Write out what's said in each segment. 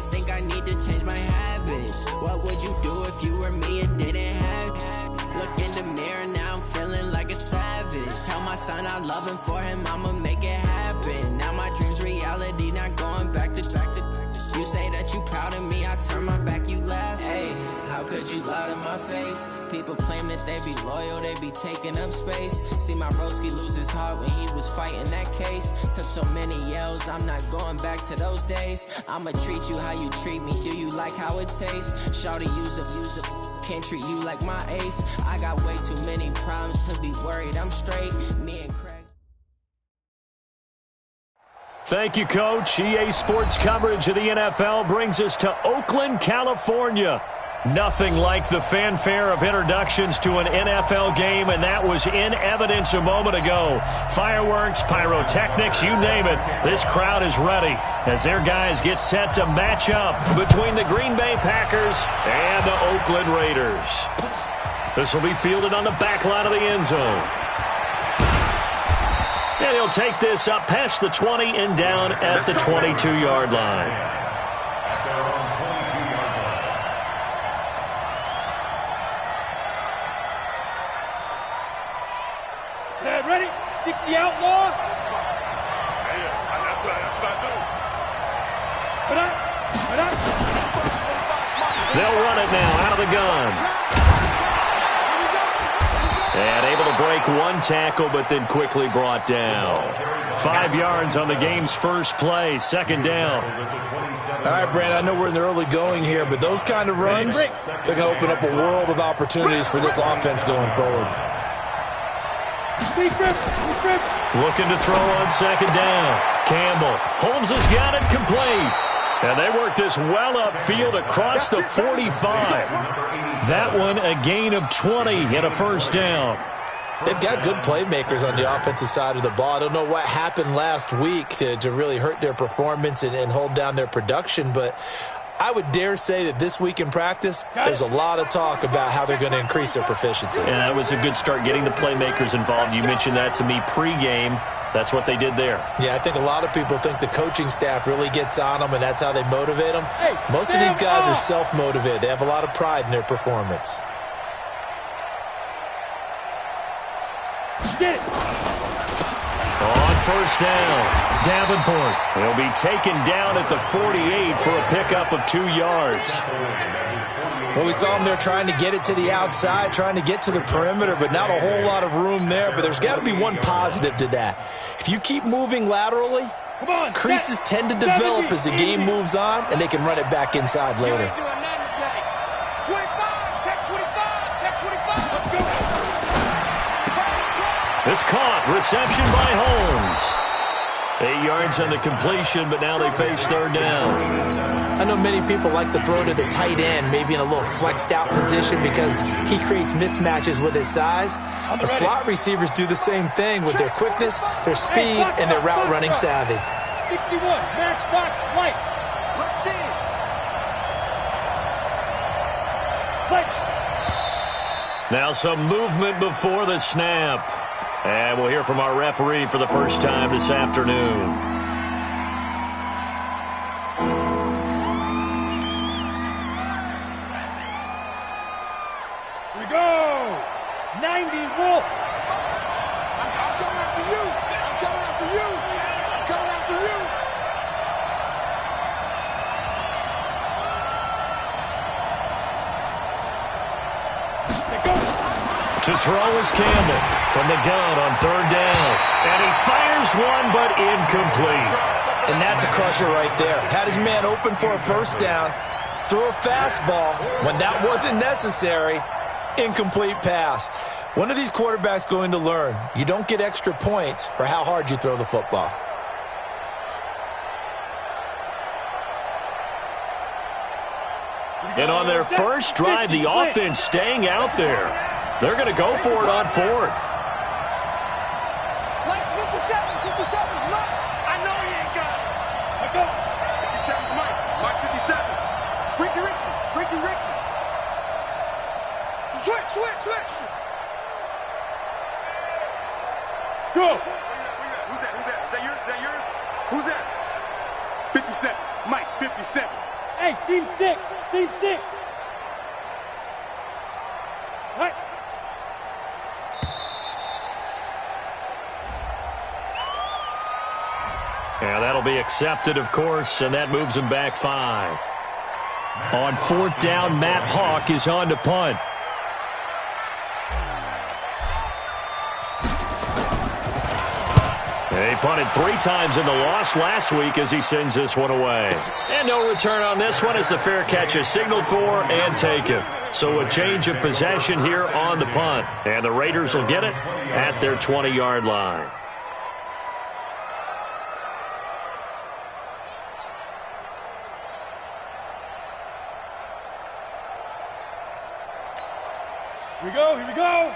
just think I need to change my habits. What would you do if you were me and didn't have? Look in the mirror, now I'm feeling like a savage. Tell my son I love him, for him I'ma make it happen. Now my dream's reality, not going back to. You say that you proud of me, I turn my back, you laugh. Hey, how could you lie to my face? People claim that they be loyal, they be taking up space. See my broski lose his heart when he was fighting that case. Took so many yells, I'm not going back to those days. I'ma treat you how you treat me, do you like how it tastes? Shawty, use up, can't treat you like my ace. I got way too many problems to be worried, I'm straight. Me and Craig. Thank you, Coach. EA Sports coverage of the NFL brings us to Oakland, California. Nothing like the fanfare of introductions to an NFL game, and that was in evidence a moment ago. Fireworks, pyrotechnics, you name it. This crowd is ready as their guys get set to match up between the Green Bay Packers and the Oakland Raiders. This will be fielded on the back line of the end zone. And he'll take this up past the 20 and down at the 22-yard line. Set, ready? 60 outlaw. That's what I do. Put up. They'll run it now out of the gun. And able to break one tackle, but then quickly brought down. 5 yards on the game's first play, second down. All right, Brandon, I know we're in the early going here, but those kind of runs, they're going to open up a world of opportunities for this offense going forward. Looking to throw on second down. Campbell. Holmes has got it complete. And they work this well upfield across the 45. That one a gain of 20 and a first down. They've got good playmakers on the offensive side of the ball. I don't know what happened last week to really hurt their performance and hold down their production, but I would dare say that this week in practice, there's a lot of talk about how they're going to increase their proficiency. And that was a good start getting the playmakers involved. You mentioned that to me pregame. That's what they did there. Yeah, I think a lot of people think the coaching staff really gets on them, and that's how they motivate them. Most of these guys are self-motivated. They have a lot of pride in their performance. Get it. On first down, Davenport will be taken down at the 48 for a pickup of 2 yards. Well, we saw him there trying to get it to the outside, trying to get to the perimeter, but not a whole lot of room there. But there's got to be one positive to that. If you keep moving laterally, creases tend to develop as the game moves on, and they can run it back inside later. It's caught. Reception by Holmes. 8 yards on the completion, but now they face third down. I know many people like to throw to the tight end, maybe in a little flexed out position because he creates mismatches with his size. But slot receivers do the same thing with their quickness, their speed, and their route running savvy. 61, matchbox lights. Let's see. Now some movement before the snap. And we'll hear from our referee for the first time this afternoon. Here we go. 90 Wolf. I'm coming after you. I'm coming after you. I'm coming after you. To throw is Campbell from the gun on third down. And he fires one, but incomplete. And that's a crusher right there. Had his man open for a first down, threw a fastball. When that wasn't necessary, incomplete pass. When are these quarterbacks going to learn? You don't get extra points for how hard you throw the football. And on their first drive, the offense staying out there. They're going to go for it on fourth. Lights 57, 57, look. I know he ain't got it. Let go. 57, Mike 57. Ricky. Switch. Go. Who's that? Is that yours? Who's that? 57. Mike 57. Hey, seam 6. Seam 6. Right. Yeah, that'll be accepted, of course, and that moves him back 5. On 4th down, Matt Hawk is on to punt. He punted 3 times in the loss last week as he sends this one away. And no return on this one as the fair catch is signaled for and taken. So a change of possession here on the punt. And the Raiders will get it at their 20-yard line. Here we go, here we go.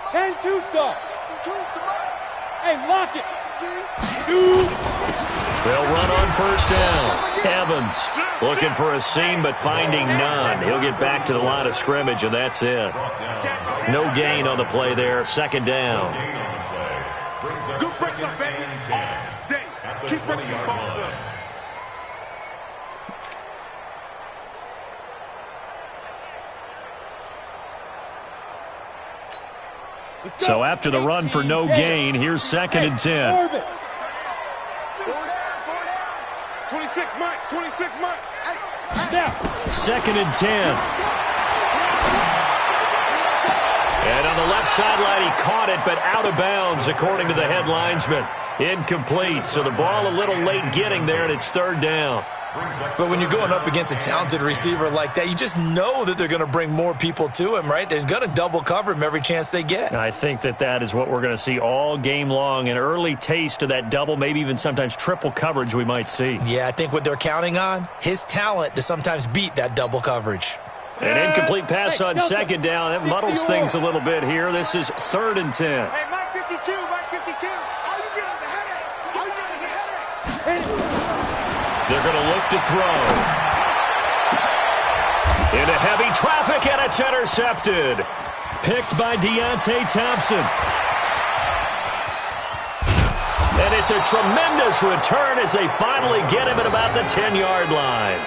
10-2 stop. Hey, lock it. They'll run on 1st down. Evans looking for a seam but finding none. He'll get back to the line of scrimmage, and that's it. No gain on the play there. 2nd down. Good break up, baby. Day. Keep bringing your balls up. So after the run for no gain, here's 2nd and 10. 26 Mike, 26 Mike. Now. 2nd and 10. And on the left sideline, he caught it, but out of bounds, according to the head linesman. Incomplete, so the ball a little late getting there, and it's 3rd down. But when you're going up against a talented receiver like that, you just know that they're going to bring more people to him, right? They're going to double cover him every chance they get. I think that is what we're going to see all game long, an early taste of that double, maybe even sometimes triple coverage we might see. Yeah, I think what they're counting on, his talent to sometimes beat that double coverage. An incomplete pass on 2nd down. That muddles things a little bit here. This is 3rd and 10. Hey, Mike 52, Mike 52. All you get is a headache. All you get is a headache. They're going to look to throw. Into heavy traffic, and it's intercepted. Picked by Deontay Thompson. And it's a tremendous return as they finally get him at about the 10-yard line.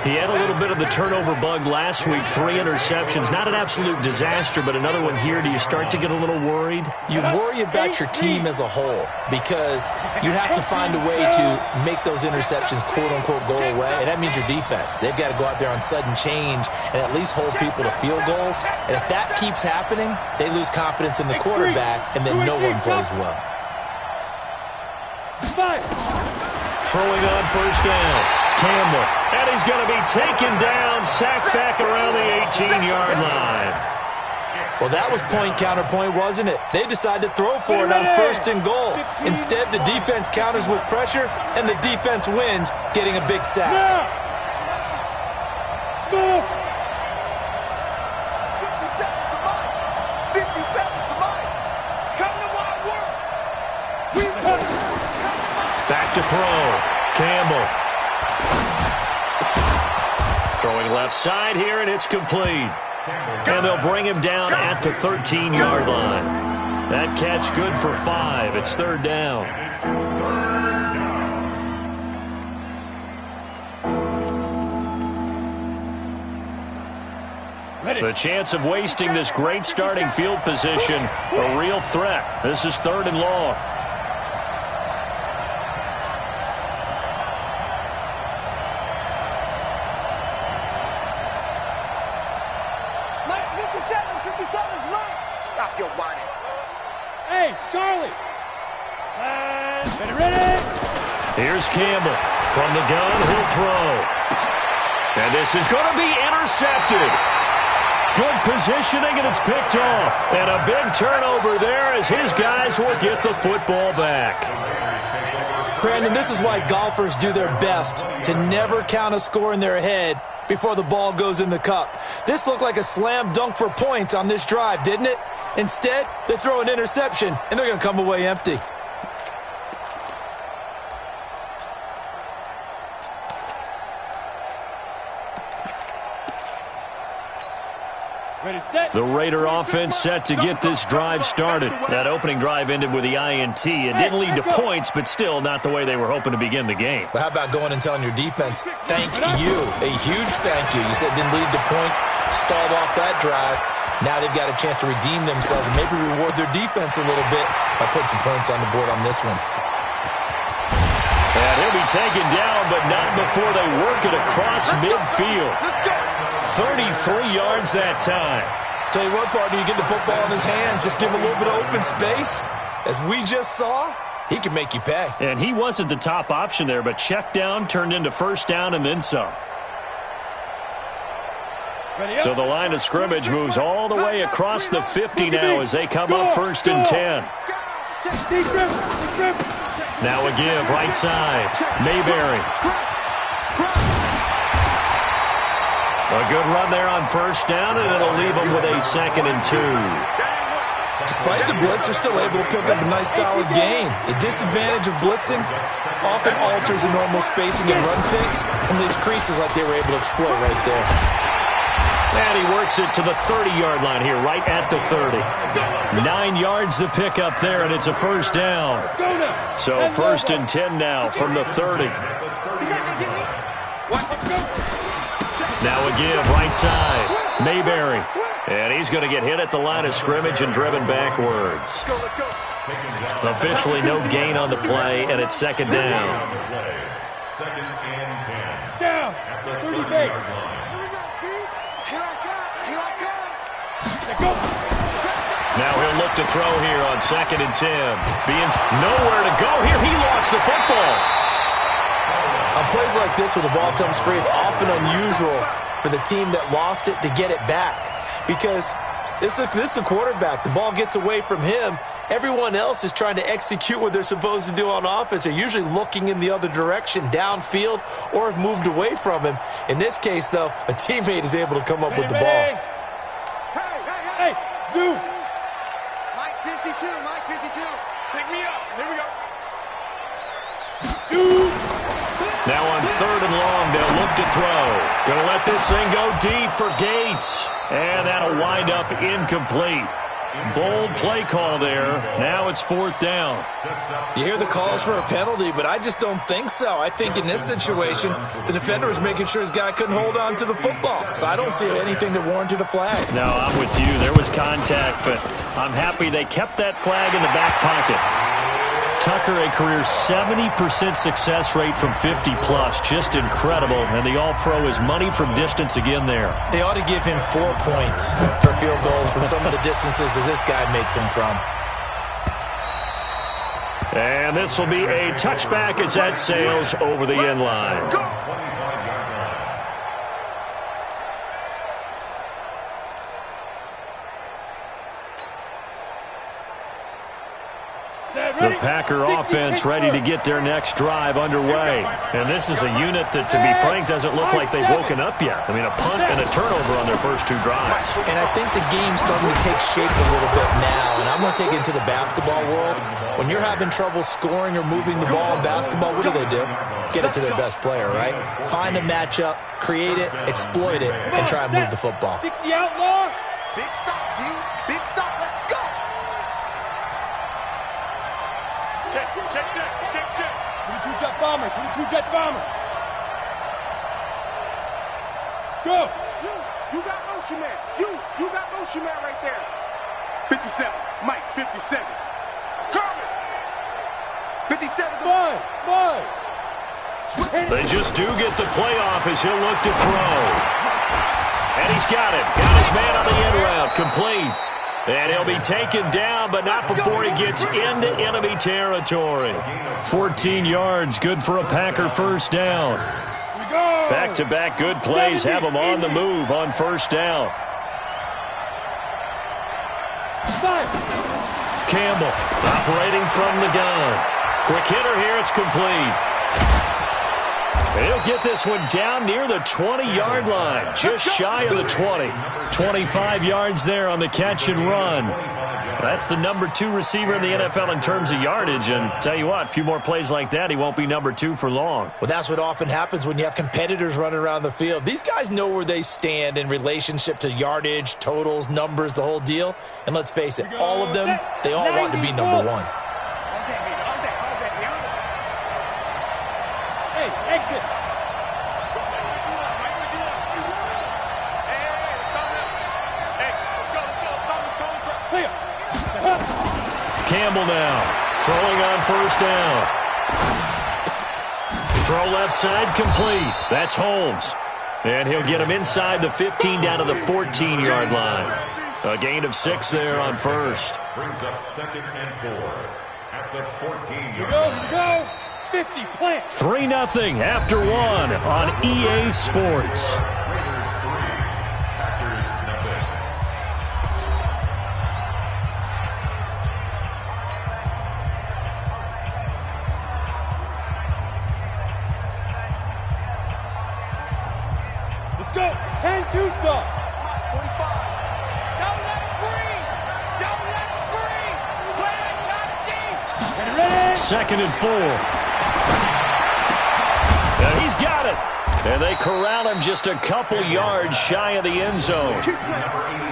He had a little bit of the turnover bug last week, 3 interceptions. Not an absolute disaster, but another one here. Do you start to get a little worried? You worry about your team as a whole because you have to find a way to make those interceptions, quote-unquote, go away, and that means your defense. They've got to go out there on sudden change and at least hold people to field goals. And if that keeps happening, they lose confidence in the quarterback, and then no one plays well. Throwing on 1st down. Campbell, and he's going to be taken down, sacked back around the 18-yard line. Well, that was point counterpoint, wasn't it? They decided to throw for it on 1st and goal. Instead, the defense counters with pressure, and the defense wins, getting a big sack. Small. 57 to Mike. 57 to Mike. Come to wild work. Back to throw. Campbell. Throwing left side here, and it's complete. And they'll bring him down at the 13-yard line. That catch good for 5. It's 3rd down. The chance of wasting this great starting field position, a real threat. This is 3rd and long. Stop your whining. Hey, Charlie. Ready. Here's Campbell. From the gun, he'll throw. And this is going to be intercepted. Good positioning, and it's picked off. And a big turnover there as his guys will get the football back. Brandon, this is why golfers do their best to never count a score in their head before the ball goes in the cup. This looked like a slam dunk for points on this drive, didn't it? Instead, they throw an interception, and they're going to come away empty. The Raider offense set to get this drive started. That opening drive ended with the INT. It didn't lead to points, but still not the way they were hoping to begin the game. But how about going and telling your defense, thank you, a huge thank you. You said it didn't lead to points, stalled off that drive. Now they've got a chance to redeem themselves and maybe reward their defense a little bit by putting some points on the board on this one. And he'll be taken down, but not before they work it across midfield. 33 yards that time. Tell you what, partner, you get the football in his hands, just give him a little bit of open space. As we just saw, he can make you pay. And he wasn't the top option there, but check down turned into first down and then some. So the line of scrimmage moves all the way across the 50 now as they come up 1st and 10. Now a give, right side. Mayberry. A good run there on first down, and it'll leave them with a 2nd and 2. Despite the blitz, they're still able to pick up a nice solid gain. The disadvantage of blitzing often alters the normal spacing and run fakes and leaves creases like they were able to exploit right there. And he works it to the 30-yard line here, right at the 30. 9 yards to pick up there, and it's a first down. So 1st and 10 now from the 30. Now a give, right side. Mayberry. And he's going to get hit at the line of scrimmage and driven backwards. Officially no gain on the play, and it's 2nd down. 2nd and 10. Down. 30 base. Now he'll look to throw here on 2nd and 10. Being nowhere to go here. He lost the football. On plays like this where the ball comes free, it's often unusual for the team that lost it to get it back. Because this is the quarterback. The ball gets away from him. Everyone else is trying to execute what they're supposed to do on offense. They're usually looking in the other direction, downfield, or have moved away from him. In this case, though, a teammate is able to come up with the ball. Hey, Zoo. Mike 52, Mike 52. Pick me up. Here we go. Zoo. Now on 3rd and long, they'll look to throw. Going to let this thing go deep for Gates. And that'll wind up incomplete. Bold play call there. Now it's 4th down. You hear the calls for a penalty, but I just don't think so. I think in this situation, the defender was making sure his guy couldn't hold on to the football. So I don't see anything that warranted a flag. No, I'm with you. There was contact, but I'm happy they kept that flag in the back pocket. Tucker, a career 70% success rate from 50-plus. Just incredible. And the All-Pro is money from distance again there. They ought to give him 4 points for field goals from some of the distances that this guy makes them from. And this will be a touchback as that sails over the end line. The Packer offense ready to get their next drive underway. And this is a unit that, to be frank, doesn't look like they've woken up yet. I mean, a punt and a turnover on their first 2 drives. And I think the game's starting to take shape a little bit now. And I'm going to take it into the basketball world. When you're having trouble scoring or moving the ball in basketball, what do? Get it to their best player, right? Find a matchup, create it, exploit it, and try and move the football. 60 outlaw. Big stop, D. Big stop. Let's go. Check. 22 jet bomber. 22 jet bomber. Go. You got motion man. You got motion man right there. 57. Mike, 57. Carmen. 57. Five. They just do get the playoff as he'll look to throw. And he's got it. Got his man on the end route. Complete. And he'll be taken down, but not before he gets into enemy territory. 14 yards, good for a Packer first down. Back-to-back good plays have him on the move on first down. Campbell operating from the gun. Quick hitter here, it's complete. He'll get this one down near the 20-yard line, just shy of the 20. 25 yards there on the catch and run. That's the number 2 receiver in the NFL in terms of yardage. And tell you what, a few more plays like that, he won't be number 2 for long. Well, that's what often happens when you have competitors running around the field. These guys know where they stand in relationship to yardage, totals, numbers, the whole deal. And let's face it, all of them, they all want to be number 1. Hey, exit. Campbell now, throwing on first down. Throw left side, complete. That's Holmes. And he'll get him inside the 15 down to the 14-yard line. A gain of 6 there on first. Brings up 2nd and 4 at the 14-yard line. Here we go. 50, plant. 3-0 after 1 on EA Sports. Raiders 3, Packers nothing. Let's go. 10-2 stop. 45. Don't let it breathe. Don't let it breathe. Play that shot deep. Get ready. 2nd and 4. And he's got it. And they corral him just a couple yards shy of the end zone.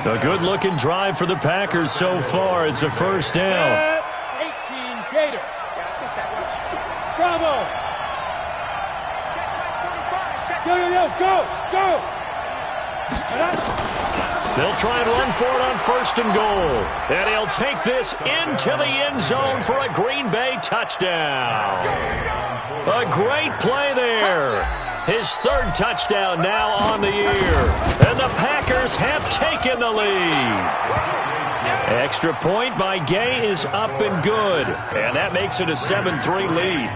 A good-looking drive for the Packers so far. It's a first down. 18 Gator. Bravo. Go. They'll try and run for it on 1st and goal. And he'll take this into the end zone for a Green Bay touchdown. A great play there. His 3rd touchdown now on the year. And the Packers have taken the lead. Extra point by Gay is up and good. And that makes it a 7-3 lead.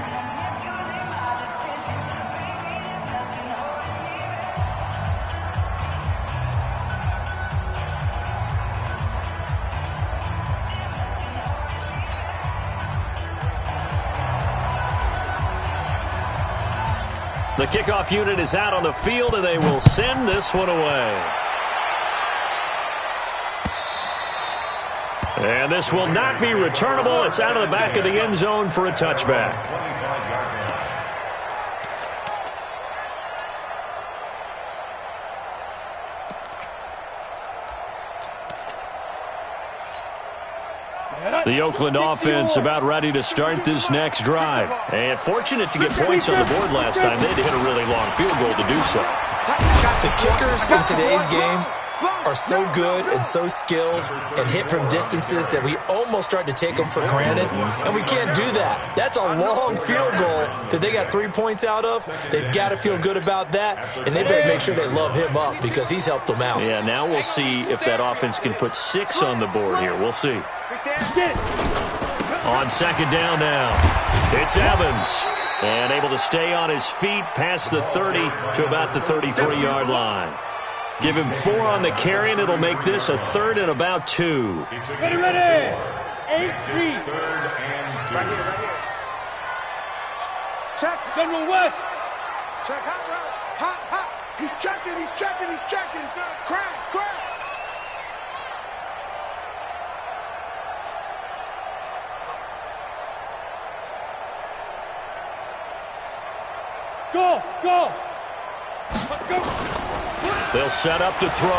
The kickoff unit is out on the field, and they will send this one away. And this will not be returnable. It's out of the back of the end zone for a touchback. The Oakland offense about ready to start this next drive. And fortunate to get points on the board last time. They had to hit a really long field goal to do so. The kickers in today's game are so good and so skilled and hit from distances that we almost start to take them for granted. And we can't do that. That's a long field goal that they got 3 points out of. They've got to feel good about that. And they better make sure they love him up because he's helped them out. Yeah, now we'll see if that offense can put 6 on the board here. We'll see. On 2nd down now, it's Evans. And able to stay on his feet past the 30 to about the 33-yard line. Give him 4 on the carry, and it'll make this a 3rd and about 2. Ready. 8 feet. Right here. Check. General West. Check. Hot. He's checking. Crash. Go. They'll set up to throw.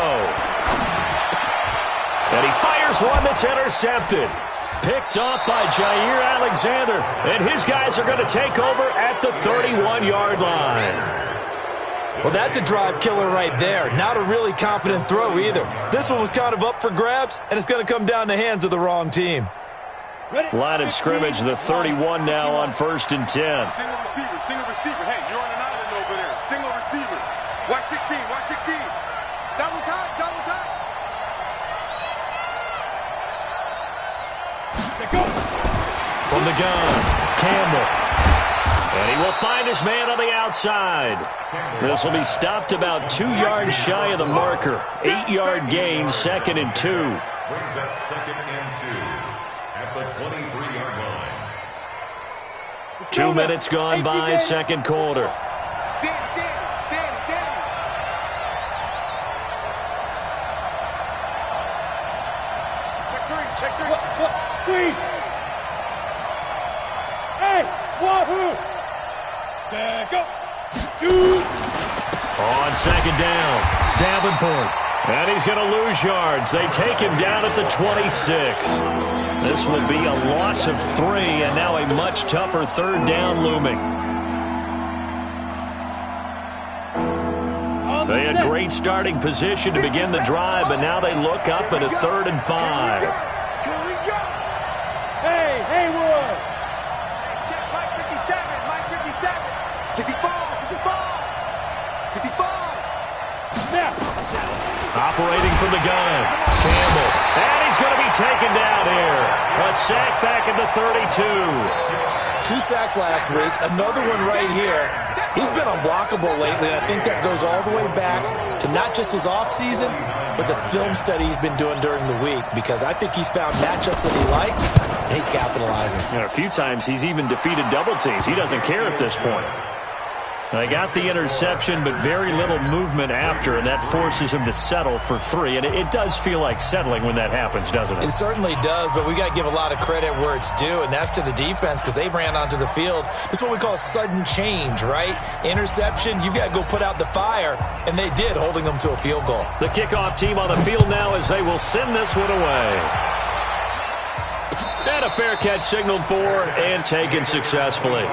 And he fires one that's intercepted. Picked off by Jair Alexander. And his guys are going to take over at the 31-yard line. Well, that's a drive killer right there. Not a really confident throw either. This one was kind of up for grabs, and it's going to come down the hands of the wrong team. Line of scrimmage, the 31 now on 1st and 10. Single receiver. Hey, you're on an island over there. Single receiver. Watch 16. Double time. From the gun, Campbell. And he will find his man on the outside. This will be stopped about 2 yards shy of the marker. 8-yard gain, 2nd and 2. Brings up 2nd and 2 at the 23-yard line. 2 minutes gone by, 2nd quarter. Check 3. Check three. Squeeze. Hey, wahoo. Set, go. Shoot. On second down, Davenport. And he's going to lose yards. They take him down at the 26. This will be a loss of 3, and now a much tougher third down looming. They had great starting position to begin the drive, but now they look up at a 3rd and 5. Here we go. Hey, Haywood. Check Mike 57. Mike 57. Does he fall? Does he fall? Does he fall? Snap. Operating from the gun, Campbell. And he's going to be taken down here. A sack back at the 32. 2 sacks last week, another one right here. He's been unblockable lately, and I think that goes all the way back to not just his offseason, but the film study he's been doing during the week, because I think he's found matchups that he likes, and he's capitalizing. And a few times he's even defeated double teams. He doesn't care at this point. They got the interception, but very little movement after, and that forces him to settle for 3. And it does feel like settling when that happens, doesn't it? It certainly does, but we got to give a lot of credit where it's due, and that's to the defense, because they ran onto the field. This is what we call sudden change, right? Interception, you've got to go put out the fire, and they did, holding them to a field goal. The kickoff team on the field now as they will send this one away. And a fair catch signaled for and taken successfully.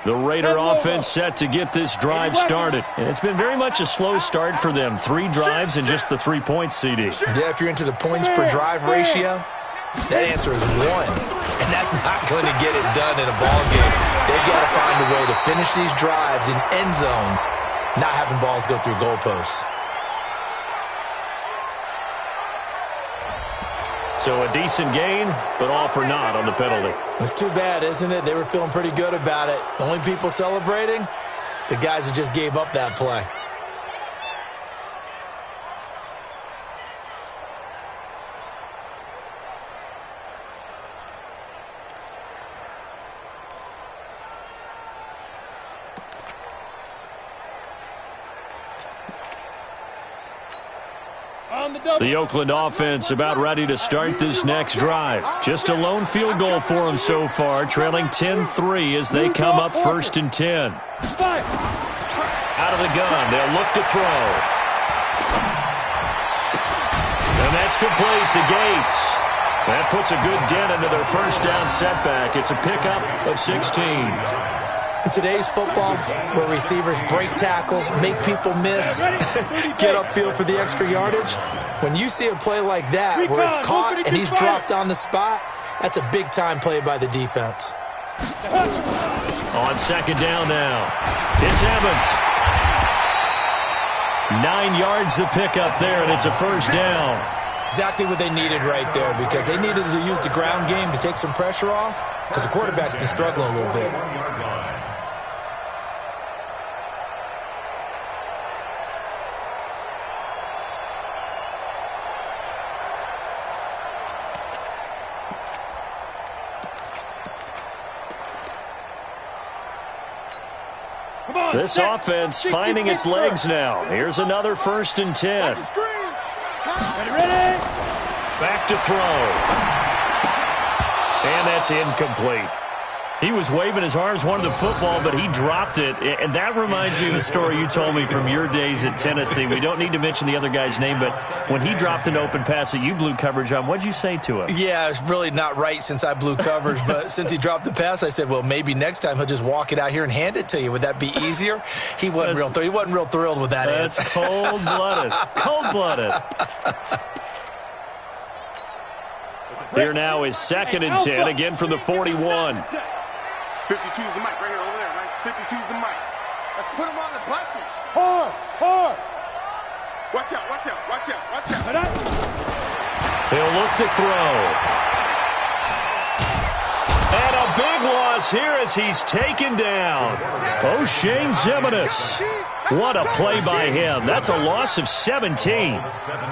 The Raider offense set to get this drive started. And it's been very much a slow start for them. 3 drives and just the 3 points, CD. Yeah, if you're into the points per drive ratio, that answer is 1. And that's not going to get it done in a ball game. They've got to find a way to finish these drives in end zones, not having balls go through goalposts. So a decent gain, but all for naught on the penalty. It's too bad, isn't it? They were feeling pretty good about it. The only people celebrating, the guys who just gave up that play. The Oakland offense about ready to start this next drive. Just a lone field goal for them so far, trailing 10-3 as they come up 1st and 10. Out of the gun, they'll look to throw. And that's complete to Gates. That puts a good dent into their first down setback. It's a pickup of 16. In today's football, where receivers break tackles, make people miss, get upfield for the extra yardage, when you see a play like that where it's caught and he's dropped on the spot, that's a big-time play by the defense. On second down now, it's Evans. 9 yards to pick up there, and it's a first down. Exactly what they needed right there, because they needed to use the ground game to take some pressure off, because the quarterback's been struggling a little bit. This offense finding its legs now. Here's another 1st and 10. Ready? Back to throw. And that's incomplete. He was waving his arms, wanted the football, but he dropped it. And that reminds me of the story you told me from your days at Tennessee. We don't need to mention the other guy's name, but when he dropped an open pass that you blew coverage on, what'd you say to him? Yeah, it's really not right since I blew coverage, but since he dropped the pass, I said, well, maybe next time he'll just walk it out here and hand it to you. Would that be easier? He wasn't real thrilled with that answer. That's cold-blooded. Cold-blooded. Here now is 2nd and 10, again from the 41. 52's the mic right here over there, right? 52's the mic. Let's put him on the buses. Hard. Watch out. He'll look to throw. And a big loss here as he's taken down. O'Shane Zeminis. What a play by him. That's a loss of 17.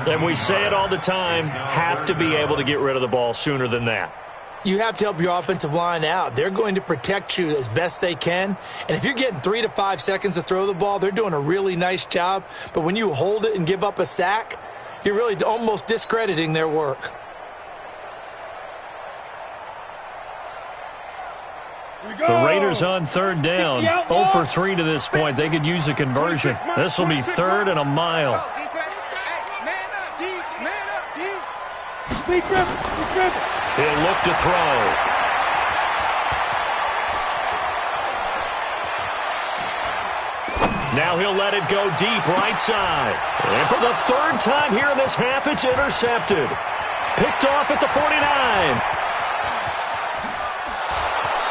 And we say it all the time, have to be able to get rid of the ball sooner than that. You have to help your offensive line out. They're going to protect you as best they can. And if you're getting 3 to 5 seconds to throw the ball, they're doing a really nice job. But when you hold it and give up a sack, you're really almost discrediting their work. The Raiders on third down. 0 for 3 to this point. They could use a conversion. This will be 3rd and a mile. He'll look to throw. Now he'll let it go deep right side. And for the 3rd time here in this half, it's intercepted. Picked off at the 49.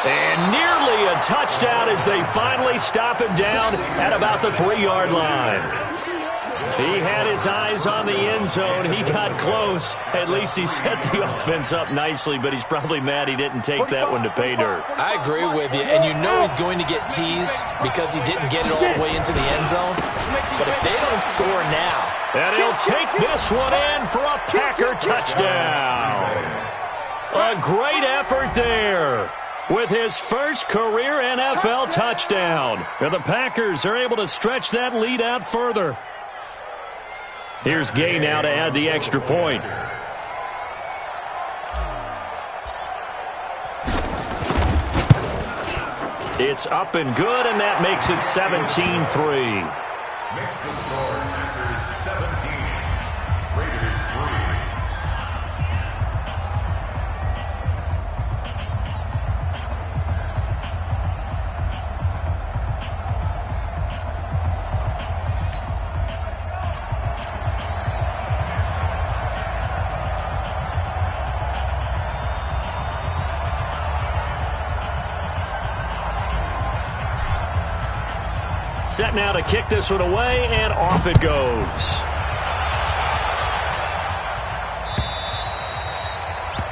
And nearly a touchdown as they finally stop him down at about the 3-yard line. He had his eyes on the end zone. He got close. At least he set the offense up nicely, but he's probably mad he didn't take that one to pay dirt. I agree with you, and you know he's going to get teased because he didn't get it all the way into the end zone. But if they don't score now... And he'll take this one in for a Packer touchdown. A great effort there with his first career NFL touchdown. And the Packers are able to stretch that lead out further. Here's Gay now to add the extra point. It's up and good, and that makes it 17-3. Makes the score Packers 17, Raiders 3. Set now to kick this one away, and off it goes.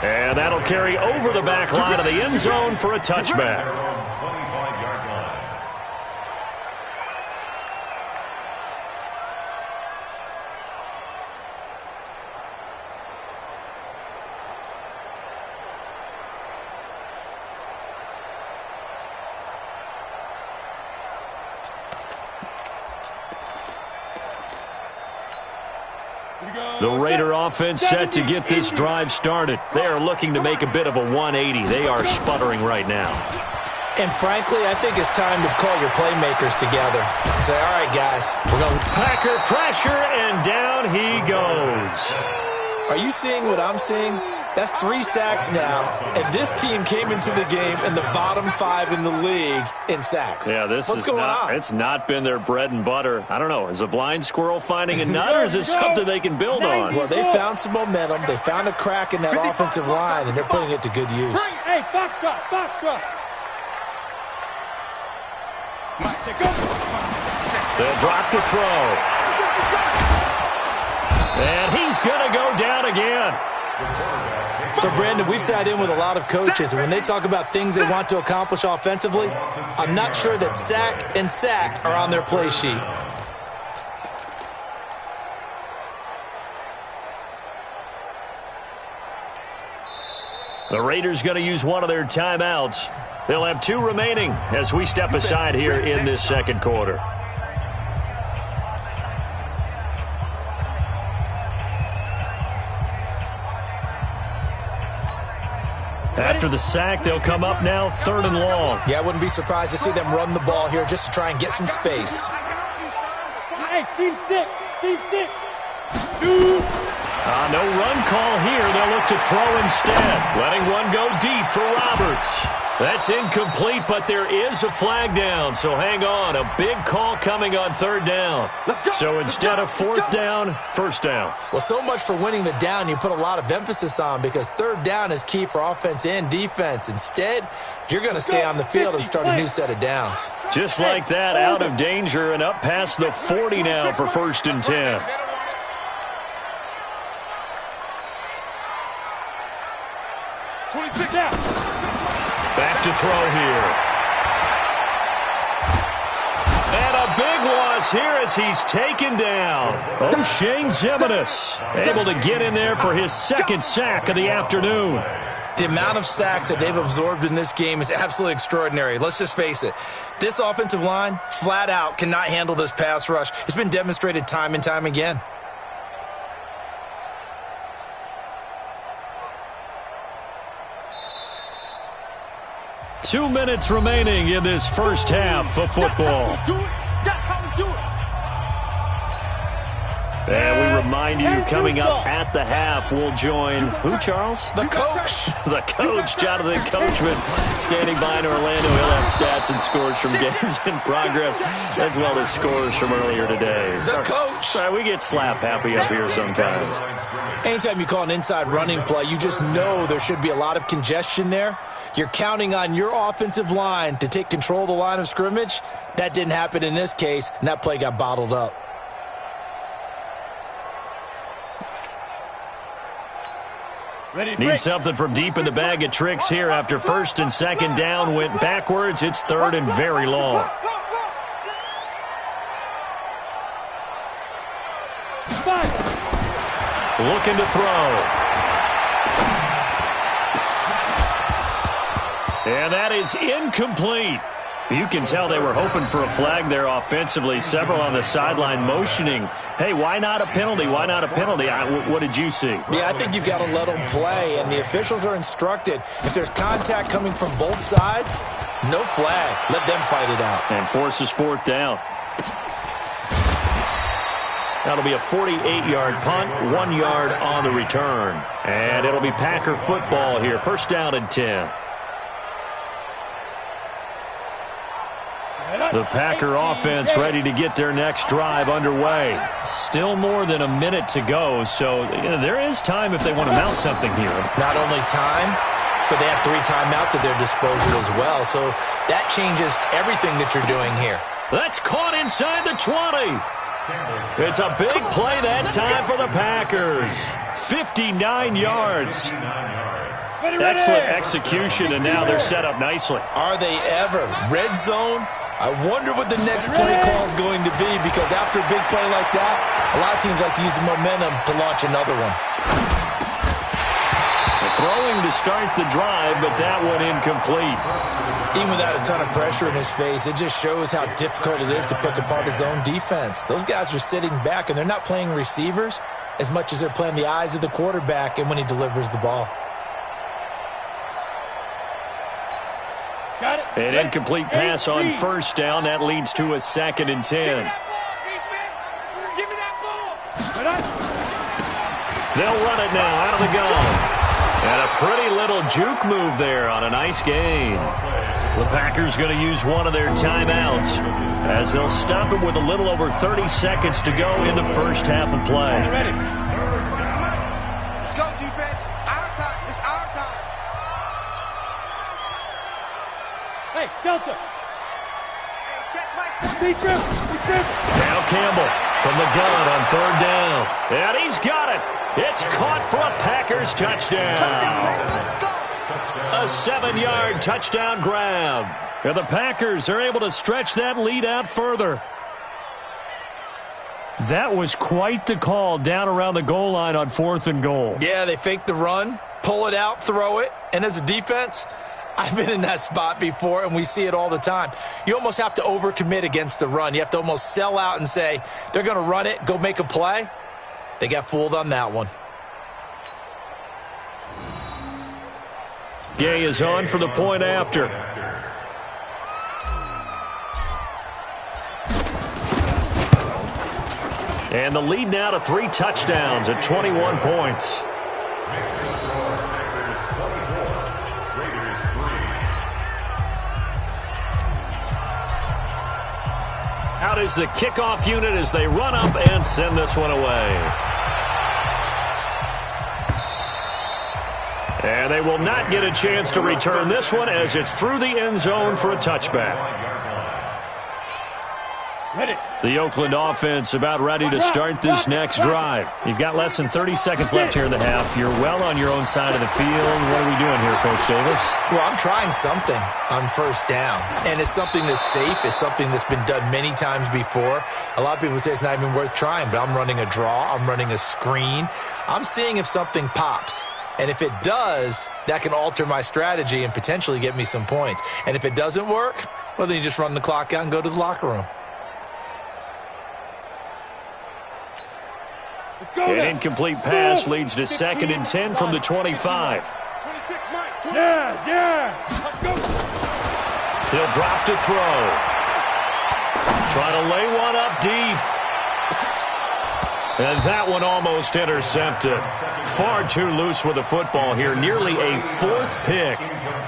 And that'll carry over the back line of the end zone for a touchback. 25-yard line. The Raider offense set to get this drive started. They are looking to make a bit of a 180. They are sputtering right now. And frankly, I think it's time to call your playmakers together and say, all right, guys, we're going to... Packer pressure, and down he goes. Are you seeing what I'm seeing? That's 3 sacks now, and this team came into the game in the bottom 5 in the league in sacks. Yeah, What's going on? It's not been their bread and butter. I don't know. Is a blind squirrel finding a nut, or is it something they can build on? Well, they found some momentum. They found a crack in that offensive line, and they're putting it to good use. Hey, foxtrot. They'll drop to throw. And he's going to go down again. So, Brandon, we've sat in with a lot of coaches, and when they talk about things they want to accomplish offensively, I'm not sure that sack and sack are on their play sheet. The Raiders going to use one of their timeouts. They'll have 2 remaining as we step aside here in this second quarter. After the sack, they'll come up now 3rd and long. Yeah, I wouldn't be surprised to see them run the ball here just to try and get some space. Hey, team 6. No run call here. They'll look to throw instead. Letting one go deep for Roberts. That's incomplete, but there is a flag down, so hang on. A big call coming on 3rd down. So instead of 4th down, 1st down. Well, so much for winning the down you put a lot of emphasis on, because 3rd down is key for offense and defense. Instead, you're going to stay on the field and start a new set of downs. Just like that, out of danger and up past the 40 now for 1st and 10. Back to throw here. And a big loss is here as he's taken down. O'Shane Ximines able to get in there for his second sack of the afternoon. The amount of sacks that they've absorbed in this game is absolutely extraordinary. Let's just face it. This offensive line, flat out, cannot handle this pass rush. It's been demonstrated time and time again. Two minutes remaining in this first half of football. And we remind you, coming up at the half, we'll join who, Charles? The coach. The coach, Jonathan Coachman, standing by in Orlando. He'll have stats and scores from games in progress, as well as scores from earlier today. The coach. Sorry, we get slap happy up here sometimes. Anytime you call an inside running play, you just know there should be a lot of congestion there. You're counting on your offensive line to take control of the line of scrimmage. That didn't happen in this case, and that play got bottled up. Need something from deep in the bag of tricks here after first and second down went backwards. It's third and very long. Looking to throw. And that is incomplete. You can tell they were hoping for a flag there offensively. Several on the sideline motioning, hey, why not a penalty? Why not a penalty? What did you see? Yeah, I think you've got to let them play, and the officials are instructed. If there's contact coming from both sides, no flag. Let them fight it out. And forces fourth down. That'll be a 48-yard punt, 1 yard on the return. And it'll be Packer football here. First down and 10. The Packer offense ready to get their next drive underway. Still more than a minute to go, so there is time if they want to mount something here. Not only time, but they have 3 timeouts at their disposal as well, so that changes everything that you're doing here. That's caught inside the 20. It's a big play that time for the Packers. 59 yards. Excellent execution, and now they're set up nicely. Are they ever? Red zone? I wonder what the next play call is going to be, because after a big play like that, a lot of teams like to use the momentum to launch another one. Throwing to start the drive, but that one incomplete. Even without a ton of pressure in his face, it just shows how difficult it is to pick apart his own defense. Those guys are sitting back, and they're not playing receivers as much as they're playing the eyes of the quarterback and when he delivers the ball. An incomplete pass on first down. That leads to a 2nd and 10. They'll run it now out of the gun. And a pretty little juke move there on a nice gain. The Packers going to use one of their timeouts as they'll stop it with a little over 30 seconds to go in the first half of play. Let's go, defense. Our time. It's our time. Hey, Delta. Hey, check Mike. Now Campbell from the gun on third down. And he's got it. It's caught for a Packers touchdown. Let's go. A 7-yard touchdown grab. And the Packers are able to stretch that lead out further. That was quite the call down around the goal line on 4th and goal. Yeah, they fake the run, pull it out, throw it, and as a defense, I've been in that spot before, and we see it all the time. You almost have to overcommit against the run. You have to almost sell out and say, they're going to run it, go make a play. They got fooled on that one. Gay is on for the point after. And the lead now to 3 touchdowns at 21 points. Out is the kickoff unit as they run up and send this one away. And they will not get a chance to return this one as it's through the end zone for a touchback. The Oakland offense about ready to start this next drive. You've got less than 30 seconds left here in the half. You're well on your own side of the field. What are we doing here, Coach Davis? Well, I'm trying something on first down, and it's something that's safe. It's something that's been done many times before. A lot of people say it's not even worth trying, but I'm running a draw. I'm running a screen. I'm seeing if something pops. And if it does, that can alter my strategy and potentially get me some points. And if it doesn't work, well, then you just run the clock out and go to the locker room. An incomplete pass leads to 2nd and 10 from the 25. He'll drop to throw. Trying to lay one up deep. And that one almost intercepted. Far too loose with the football here. Nearly a 4th pick.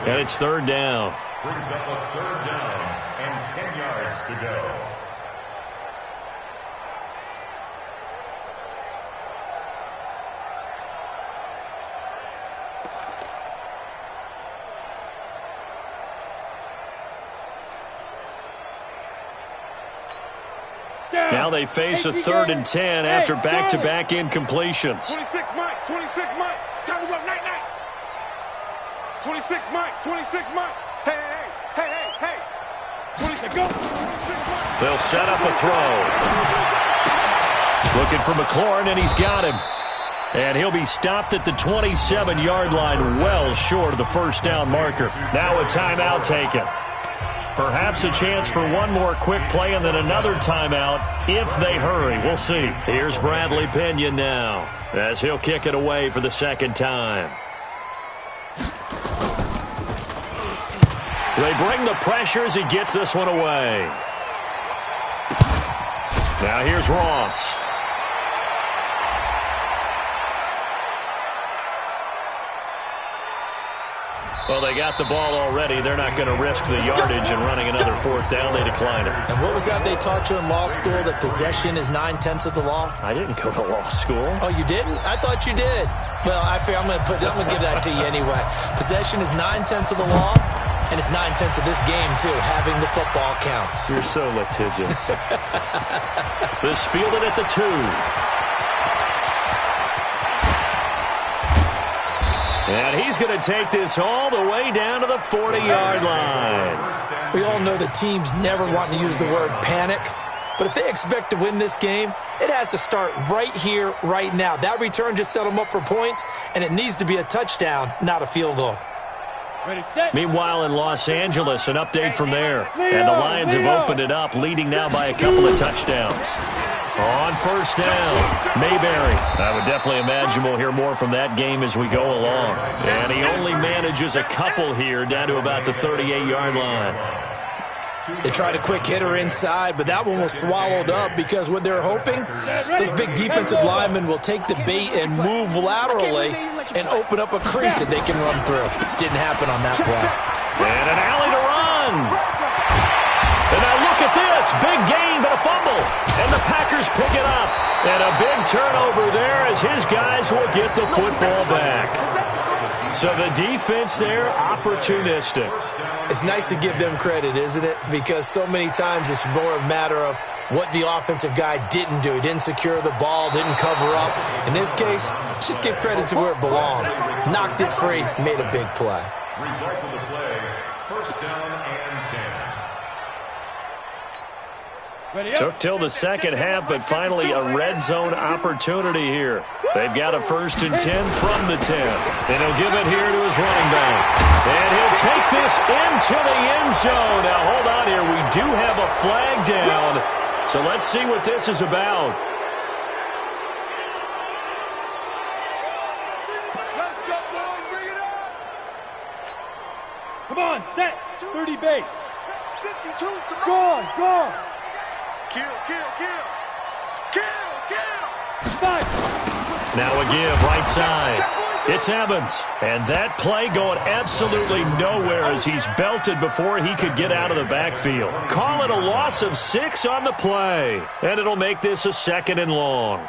And it's 3rd down. Brings up a 3rd down and 10 yards to go. Now they face a 3rd and 10 after back-to-back incompletions. 26 Mike, 26 Mike. Time to go, night, night. 26 Mike, 26 Mike. Hey, hey, hey, hey, hey. 26, go. 26 Mike. They'll set up a throw. Looking for McLaurin, and he's got him. And he'll be stopped at the 27-yard line, well short of the first down marker. Now a timeout taken. Perhaps a chance for one more quick play and then another timeout if they hurry. We'll see. Here's Bradley Pinion now as he'll kick it away for the 2nd time. They bring the pressure as he gets this one away. Now here's Ross. Well, they got the ball already. They're not going to risk the yardage and running another 4th down. They decline it. And what was that they taught you in law school, that possession is 9/10 of the law? I didn't go to law school. Oh, you didn't? I thought you did. Well, I figure I'm going to give that to you anyway. Possession is 9/10 of the law, and it's 9/10 of this game, too. Having the football counts. You're so litigious. This fielded at the 2. And he's going to take this all the way down to the 40-yard line. We all know the teams never want to use the word panic, but if they expect to win this game, it has to start right here, right now. That return just set them up for points, and it needs to be a touchdown, not a field goal. Meanwhile, in Los Angeles, an update from there. And the Lions have opened it up, leading now by a couple of touchdowns. On first down, Mayberry. I would definitely imagine we'll hear more from that game as we go along. And he only manages a couple here down to about the 38-yard line. They tried a quick hitter inside, but that one was swallowed up because what they're hoping, those big defensive linemen will take the bait and move laterally and open up a crease that they can run through. Didn't happen on that play. And an alley to run. And now look at this. Big gain, but a fumble. And the Packers pick it up. And a big turnover there as his guys will get the football back. So the defense there, opportunistic. It's nice to give them credit, isn't it? Because so many times it's more a matter of what the offensive guy didn't do. He didn't secure the ball, didn't cover up. In this case, let's just give credit to where it belongs. Knocked it free, made a big play. Result of the play, first down and 10. Took till the second half, but finally a red zone opportunity here. They've got a 1st and 10 from the 10. And he'll give it here to his running back. And he'll take this into the end zone. Now, hold on here. We do have a flag down. So let's see what this is about. Let's go, boys. Bring it up. Come on, set. 30 base. 52. Go on, go on. Kill, kill, kill. Kill, kill. 5. Now a give, right side. It's Evans. And that play going absolutely nowhere as he's belted before he could get out of the backfield. Call it a loss of 6 on the play. And it'll make this a 2nd and long.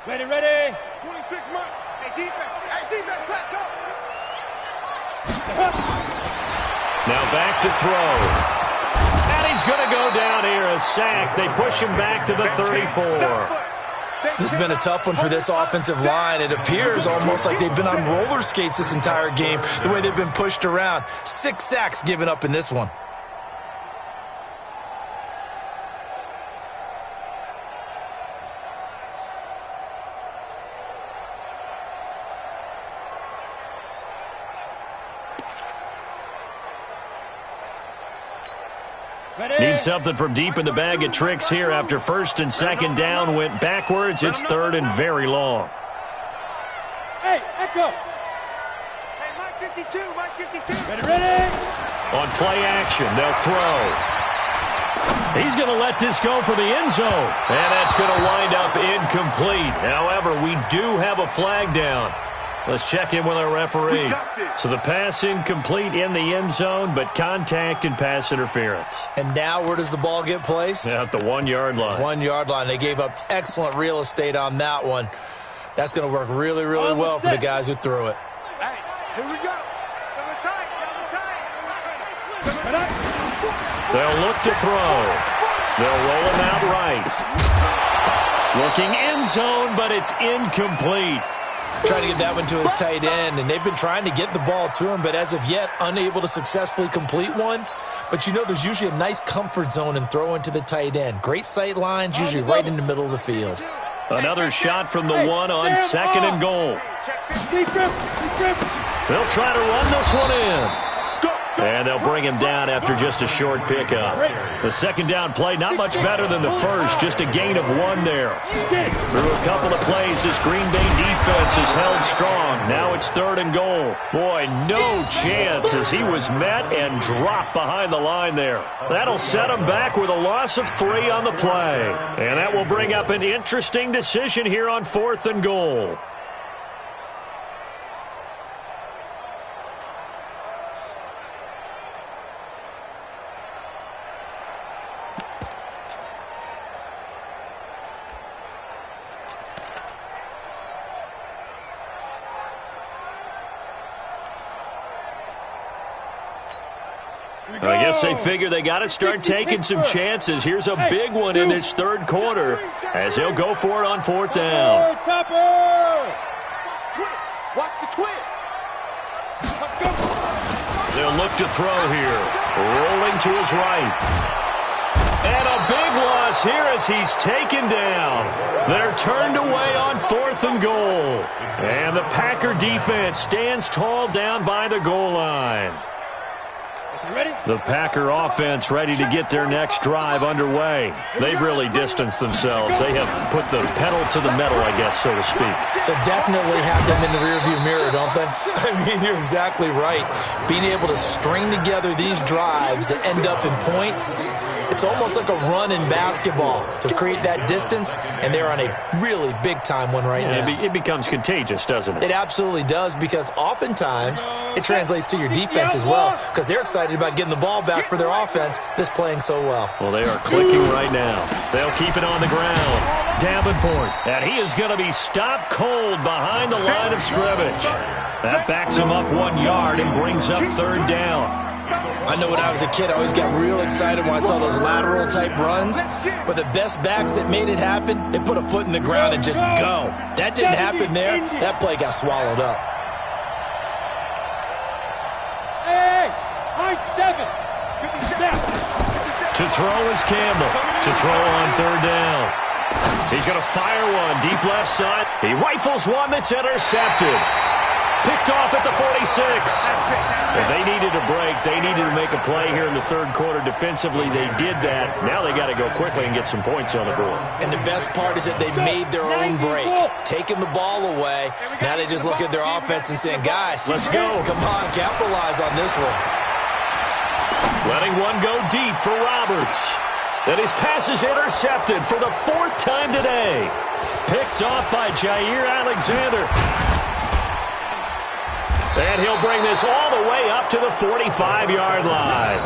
Ready, ready. ready? 26 months. Hey, defense. Hey, defense, let's go. Now back to throw. And he's going to go down here, a sack. They push him back to the 34. This has been a tough one for this offensive line. It appears almost like they've been on roller skates this entire game, the way they've been pushed around. 6 sacks given up in this one. Need something from deep in the bag of tricks here after first and second down went backwards. It's third and very long. Hey, Echo. Hey, Mike 52, Mike 52. Ready? On play action, they'll throw. He's going to let this go for the end zone. And that's going to wind up incomplete. However, we do have a flag down. Let's check in with our referee. So the pass incomplete in the end zone, but contact and pass interference. And now where does the ball get placed? At the 1 yard line. 1 yard line. They gave up excellent real estate on that one. That's going to work really, really well for the guys who threw it. Hey, here we go. Double tight, double tight. They'll look to throw. They'll roll him out right. Looking end zone, but it's incomplete. Trying to get that one to his tight end, and they've been trying to get the ball to him, but as of yet, unable to successfully complete one. But you know, there's usually a nice comfort zone in throwing to the tight end. Great sight lines, usually right in the middle of the field. Another shot from the one on second and goal. They'll try to run this one in. And they'll bring him down after just a short pickup. The second down play, not much better than the first, just a gain of 1 there. Through a couple of plays, this Green Bay defense is held strong. Now it's third and goal. Boy, no chance as he was met and dropped behind the line there. That'll set him back with a loss of 3 on the play. And that will bring up an interesting decision here on fourth and goal. I guess they figure they got to start taking some chances. Here's a big one in this third quarter as he'll go for it on fourth down. Watch the twist. They'll look to throw here. Rolling to his right. And a big loss here as he's taken down. They're turned away on fourth and goal. And the Packer defense stands tall down by the goal line. The Packer offense ready to get their next drive underway. They've really distanced themselves. They have put the pedal to the metal, I guess, so to speak. So definitely have them in the rearview mirror, don't they? I mean, you're exactly right. Being able to string together these drives that end up in points, it's almost like a run in basketball to create that distance, and they're on a really big-time one right now. It becomes contagious, doesn't it? It absolutely does, because oftentimes it translates to your defense as well, because they're excited about getting the ball back for their offense that's playing so well. Well, they are clicking right now. They'll keep it on the ground. Davenport, and he is going to be stopped cold behind the line of scrimmage. That backs him up 1 yard and brings up third down. I know when I was a kid, I always got real excited when I saw those lateral-type runs. But the best backs that made it happen, they put a foot in the ground and just go. That didn't happen there. That play got swallowed up. Hey, high 7. To throw is Campbell. To throw on third down. He's going to fire one deep left side. He rifles one that's intercepted. Picked off at the 46. If they needed a break, they needed to make a play here in the third quarter defensively. They did that. Now they got to go quickly and get some points on the board. And the best part is that they made their own break, taking the ball away. Now they just look at their offense and saying, guys, let's go. Come on, capitalize on this one. Letting one go deep for Roberts. And his pass is intercepted for the 4th time today. Picked off by Jair Alexander. And he'll bring this all the way up to the 45-yard line.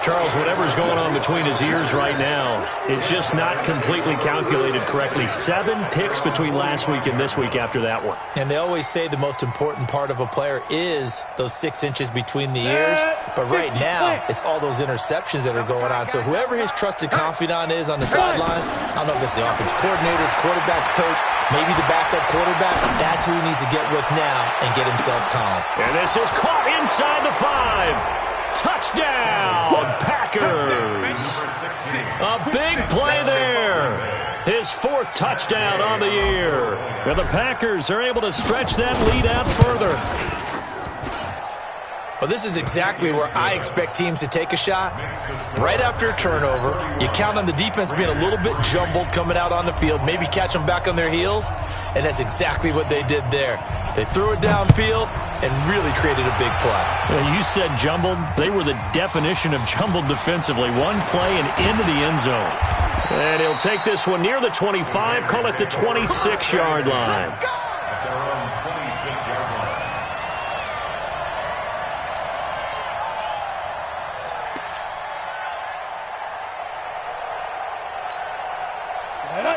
Charles, whatever's going on between his ears right now, it's just not completely calculated correctly. 7 picks between last week and this week after that one. And they always say the most important part of a player is those 6 inches between the ears. But right now, it's all those interceptions that are going on. So whoever his trusted confidant is on the sidelines, I don't know if it's the offense coordinator, the quarterback's coach, maybe the backup quarterback, that's who he needs to get with now and get himself calm. And this is caught inside the 5. Touchdown, Packers. A big play there. His 4th touchdown on the year. And the Packers are able to stretch that lead out further. Well, this is exactly where I expect teams to take a shot. Right after a turnover, you count on the defense being a little bit jumbled coming out on the field, maybe catch them back on their heels, and that's exactly what they did there. They threw it downfield and really created a big play. Well, you said jumbled. They were the definition of jumbled defensively. One play and into the end zone. And he'll take this one near the 25, call it the 26-yard line.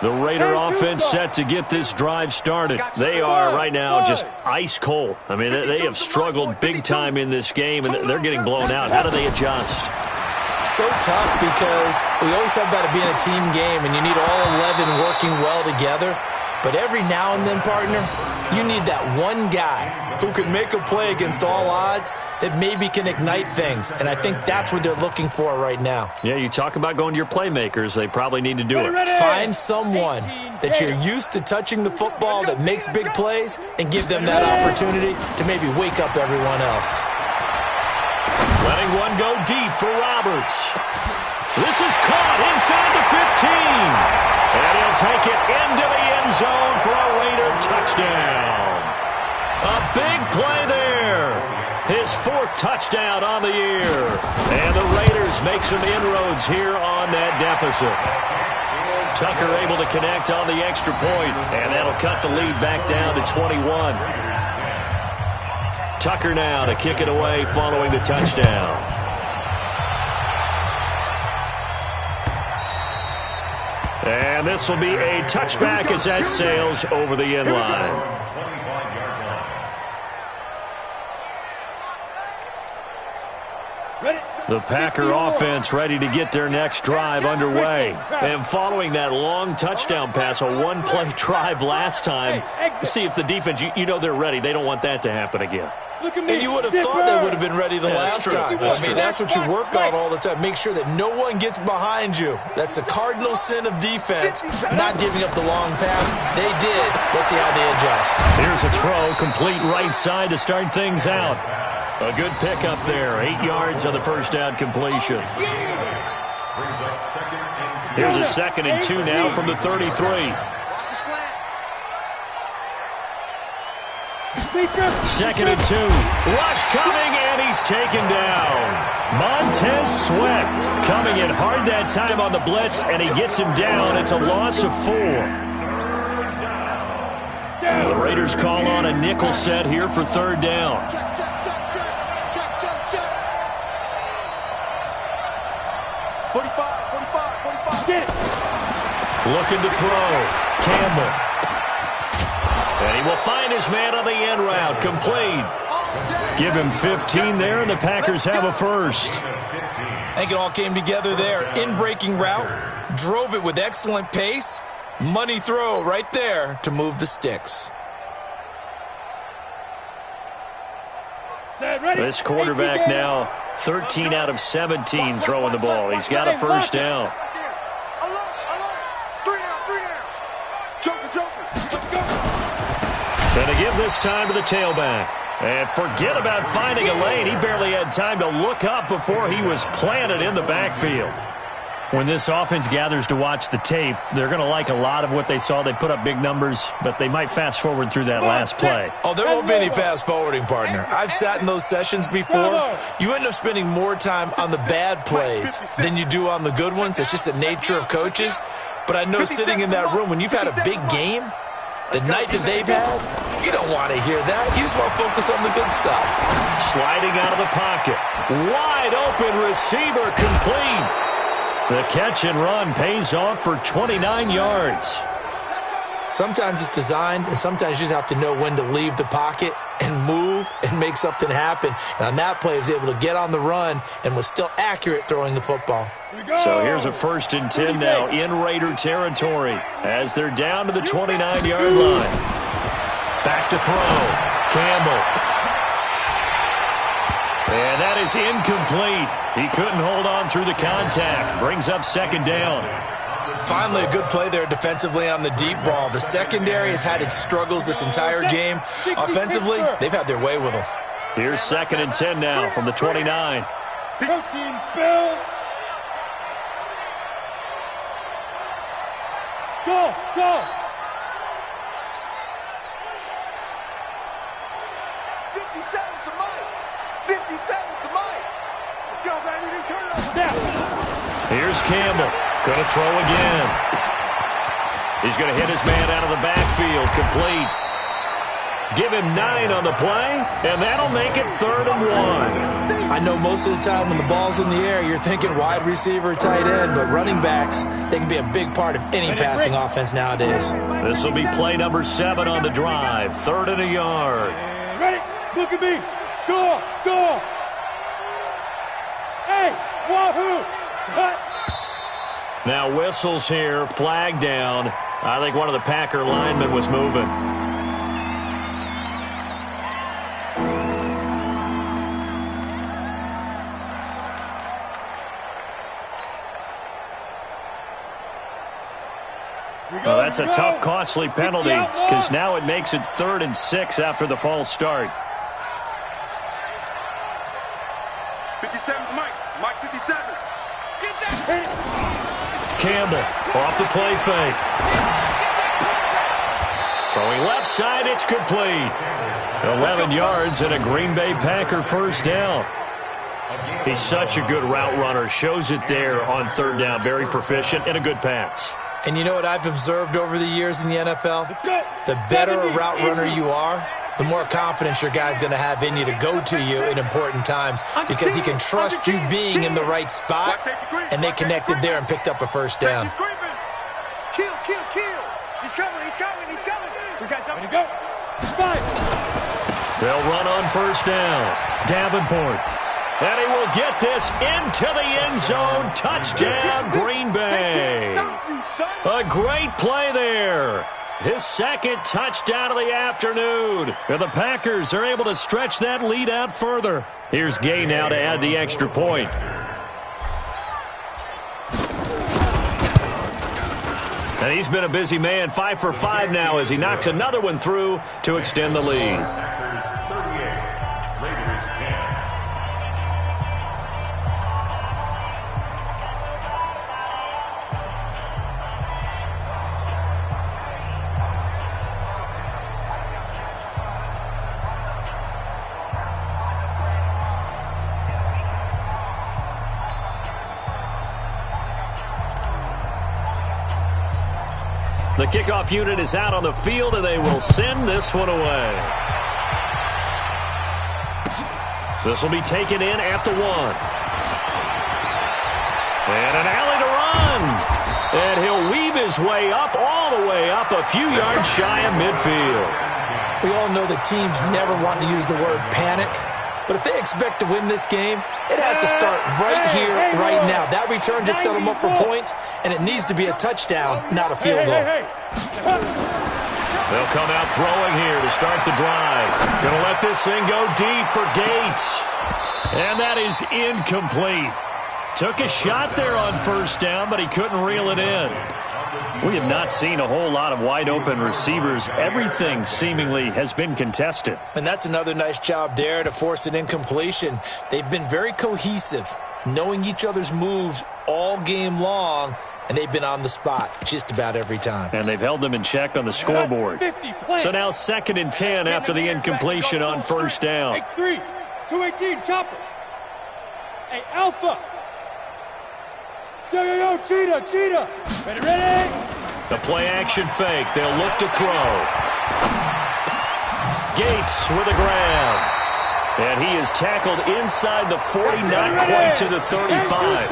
The Raider offense set to get this drive started. They are right now just ice cold. I mean, they have struggled big time in this game, and they're getting blown out. How do they adjust? So tough because we always talk about it being a team game, and you need all 11 working well together. But every now and then, partner, you need that one guy who can make a play against all odds that maybe can ignite things. And I think that's what they're looking for right now. Yeah, you talk about going to your playmakers. They probably need to do it. Find someone that you're used to touching the football that makes big plays and give them that opportunity to maybe wake up everyone else. Letting one go deep for Roberts. This is caught inside the 15. And he'll take it into the end zone for a Raider touchdown. A big play there. His 4th touchdown on the year. And the Raiders make some inroads here on that deficit. Tucker able to connect on the extra point, and that'll cut the lead back down to 21. Tucker now to kick it away following the touchdown. And this will be a touchback as that sails over the end line. The Packer offense ready to get their next drive underway. And following that long touchdown pass, a one-play drive last time, see if the defense, you know they're ready. They don't want that to happen again. And you would have thought they would have been ready the last time. I mean, that's what you work on all the time. Make sure that no one gets behind you. That's the cardinal sin of defense, not giving up the long pass. They did. Let's see how they adjust. Here's a throw, complete right side to start things out. A good pickup there, 8 yards on the first down completion. Here's a 2nd and 2 now from the 33. 2nd and 2. Rush coming, and he's taken down. Montez Sweat coming in hard that time on the blitz, and he gets him down. It's a loss of 4. The Raiders call on a nickel set here for 3rd down. Looking to throw. Campbell. And he will find his man on the end route. Complete. Give him 15 there, and the Packers have a first. I think it all came together there. In-breaking route. Drove it with excellent pace. Money throw right there to move the sticks. This quarterback now 13 out of 17 throwing the ball. He's got a first down. And to give this time to the tailback. And forget about finding a lane. He barely had time to look up before he was planted in the backfield. When this offense gathers to watch the tape, they're going to like a lot of what they saw. They put up big numbers, but they might fast forward through that last play. Oh, there won't be any fast forwarding, partner. I've sat in those sessions before. You end up spending more time on the bad plays than you do on the good ones. It's just the nature of coaches. But I know sitting in that room, when you've had a big game, the night that they've had, You don't want to hear that. You just want to focus on the good stuff. Sliding out of the pocket. Wide open receiver complete. The catch and run pays off for 29 yards. Sometimes it's designed, and sometimes you just have to know when to leave the pocket and move and make something happen. And on that play, he was able to get on the run and was still accurate throwing the football. So here's a 1st and 10 now in Raider territory as they're down to the 29-yard line. Back to throw. Campbell. And that is incomplete. He couldn't hold on through the contact. Brings up 2nd down. Finally, a good play there defensively on the deep ball. The secondary has had its struggles this entire game. Offensively, they've had their way with them. Here's 2nd and 10 now from the 29. Protein spill. Go, go. 57 to Mike. 57 to Mike. Let's go, baby. They turn up. Now. Here's Campbell. Going to throw again. He's going to hit his man out of the backfield. Complete. Give him 9 on the play, and that'll make it 3rd and 1. I know most of the time when the ball's in the air, you're thinking wide receiver, tight end, but running backs, they can be a big part of any passing offense nowadays. This will be play number 7 on the drive. 3rd and a yard. Ready? Look at me. Go, go. Hey, wahoo. Cut. Now whistles here, flag down. I think one of the Packer linemen was moving. Well, that's a tough, costly penalty because now it makes it 3rd and 6 after the false start. 57 Mike. Mike 57. Get that. Campbell off the play fake. Throwing left side, it's complete. 11 yards and a Green Bay Packer 1st down. He's such a good route runner. Shows it there on 3rd down. Very proficient and a good pass. And you know what I've observed over the years in the NFL? The better a route runner you are, the more confidence your guy's going to have in you to go to you in important times because he can trust you being in the right spot, and they connected there and picked up a 1st down. Kill, kill, kill. He's coming, he's coming, he's coming. We got time to go. 5. They'll run on 1st down. Davenport. And he will get this into the end zone. Touchdown, Green Bay. A great play there. His 2nd touchdown of the afternoon. And the Packers are able to stretch that lead out further. Here's Gay now to add the extra point. And he's been a busy man, 5 for 5 now as he knocks another one through to extend the lead. Packers 38, Raiders 10. The kickoff unit is out on the field, and they will send this one away. This will be taken in at the 1. And an alley to run. And he'll weave his way up, all the way up, a few yards shy of midfield. We all know that teams never want to use the word panic, but if they expect to win this game, it has to start right here, right now. That return just set them up for points, and it needs to be a touchdown, not a field goal. They'll come out throwing here to start the drive. Going to let this thing go deep for Gates. And that is incomplete. Took a shot there on 1st down, but he couldn't reel it in. We have not seen a whole lot of wide-open receivers. Everything seemingly has been contested. And that's another nice job there to force an incompletion. They've been very cohesive, knowing each other's moves all game long, and they've been on the spot just about every time. And they've held them in check on the scoreboard. So now 2nd and 10 after the incompletion on 1st down. X3, 218, chopper. Hey, Alpha. Yo, yo, yo, cheetah, cheetah. Ready, ready? The play action fake. They'll look to throw. Gates with a grab. And he is tackled inside the 40, not quite to the 35.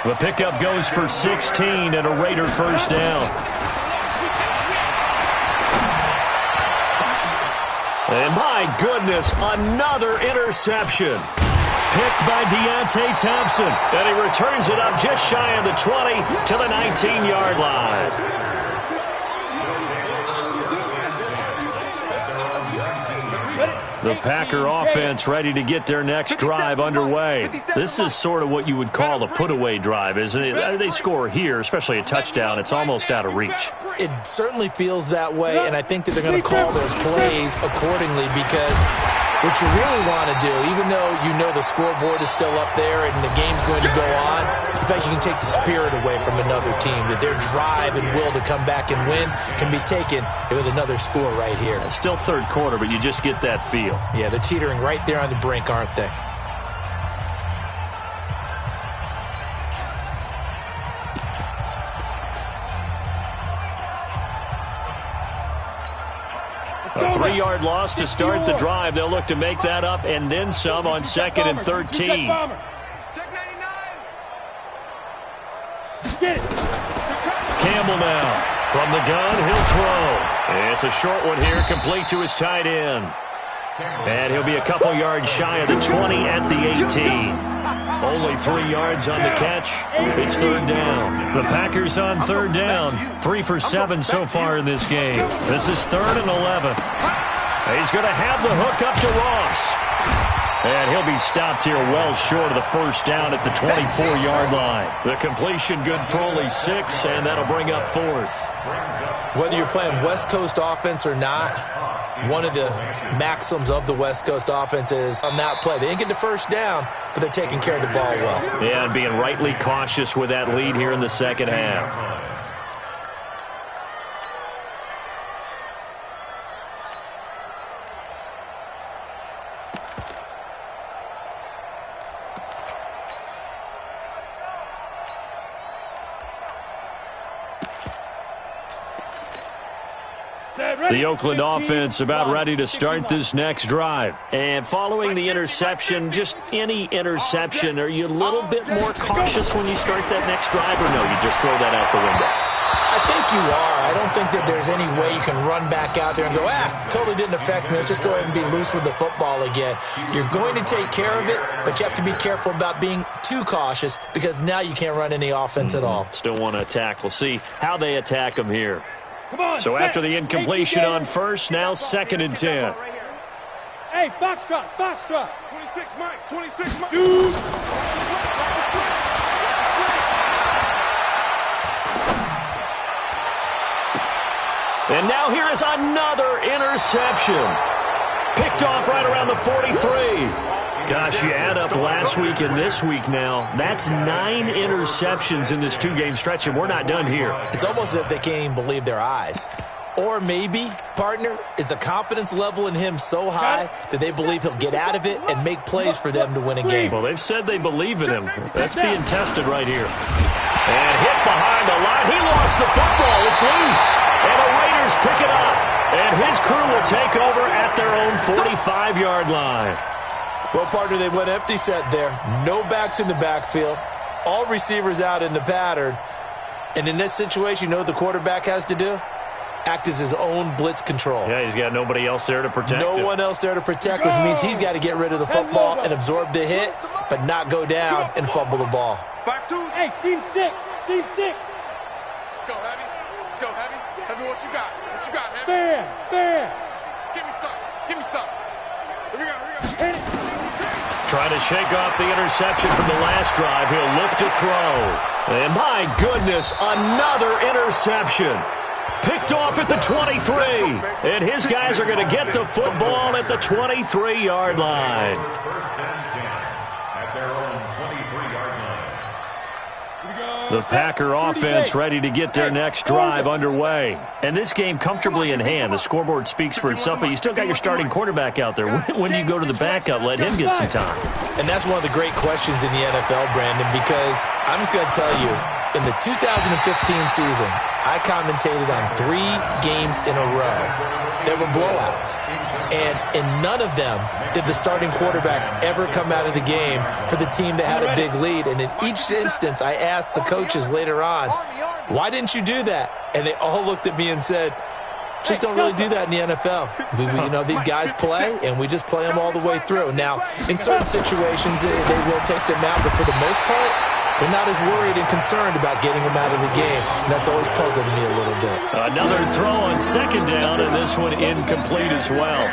The pickup goes for 16 and a Raider first down. And my goodness, another interception. Picked by Deontay Thompson. And he returns it up just shy of the 20 to the 19-yard line. The Packer offense ready to get their next drive underway. This is sort of what you would call a put-away drive, isn't it? They score here, especially a touchdown. It's almost out of reach. It certainly feels that way, and I think that they're going to call their plays accordingly because what you really want to do, even though you know the scoreboard is still up there and the game's going to go on, in fact, you can take the spirit away from another team, that their drive and will to come back and win can be taken with another score right here. It's still third quarter, but you just get that feel. Yeah, they're teetering right there on the brink, aren't they? A 3-yard loss to start the drive. They'll look to make that up and then some on 2nd and 13. Campbell now. From the gun, he'll throw. It's a short one here, complete to his tight end. And he'll be a couple yards shy of the 20 at the 18. Only 3 yards on the catch. It's third down. The Packers on third down. 3 for 7 so far in this game. This is 3rd and 11. He's going to have the hook up to Ross. And he'll be stopped here well short of the first down at the 24-yard line. The completion good for only 6, and that'll bring up 4th. Whether you're playing West Coast offense or not, one of the maxims of the West Coast offense is on that play. They didn't get the first down, but they're taking care of the ball well. Yeah, and being rightly cautious with that lead here in the second half. The Oakland offense about ready to start this next drive. And following the interception, just any interception, are you a little bit more cautious when you start that next drive, or no, you just throw that out the window? I think you are. I don't think that there's any way you can run back out there and go, totally didn't affect me. Let's just go ahead and be loose with the football again. You're going to take care of it, but you have to be careful about being too cautious because now you can't run any offense at all. Still want to attack. We'll see how they attack them here. So after the incompletion on first, now 2nd and 10. Hey, Foxtrot. 26, Mike. 26, Mike. Shoot. And now here is another interception. Picked off right around the 43. Gosh, you add up last week and this week now. That's 9 interceptions in this 2-game stretch, and we're not done here. It's almost as if they can't even believe their eyes. Or maybe, partner, is the confidence level in him so high that they believe he'll get out of it and make plays for them to win a game. Well, they've said they believe in him. That's being tested right here. And hit behind the line. He lost the football. It's loose. And the Raiders pick it up. And his crew will take over at their own 45-yard line. Well, partner, they went empty set there. No backs in the backfield. All receivers out in the pattern. And in this situation, you know what the quarterback has to do? Act as his own blitz control. Yeah, he's got nobody else there to protect him. No one else there to protect, which means he's got to get rid of the football and absorb the hit, but not go down and fumble the ball. 5-2. Hey, seam 6. Let's go, Heavy. Heavy, what you got? Heavy? Fair. Give me some. Here we go. Trying to shake off the interception from the last drive. He'll look to throw. And my goodness, another interception. Picked off at the 23. And his guys are going to get the football at the 23-yard line. First and 10 at their own 23-yard line. The Packer offense ready to get their next drive underway. And this game comfortably in hand. The scoreboard speaks for itself, but you still got your starting quarterback out there. When do you go to the backup? Let him get some time. And that's one of the great questions in the NFL, Brandon, because I'm just going to tell you, in the 2015 season, I commentated on 3 games in a row. They were blowouts. And in none of them did the starting quarterback ever come out of the game for the team that had a big lead. And in each instance, I asked the coaches later on, why didn't you do that? And they all looked at me and said, just don't really do that in the NFL. These guys play, and we just play them all the way through. Now, in certain situations, they will take them out, but for the most part, they're not as worried and concerned about getting them out of the game. And that's always puzzled me a little bit. Another throw on second down, and this one incomplete as well.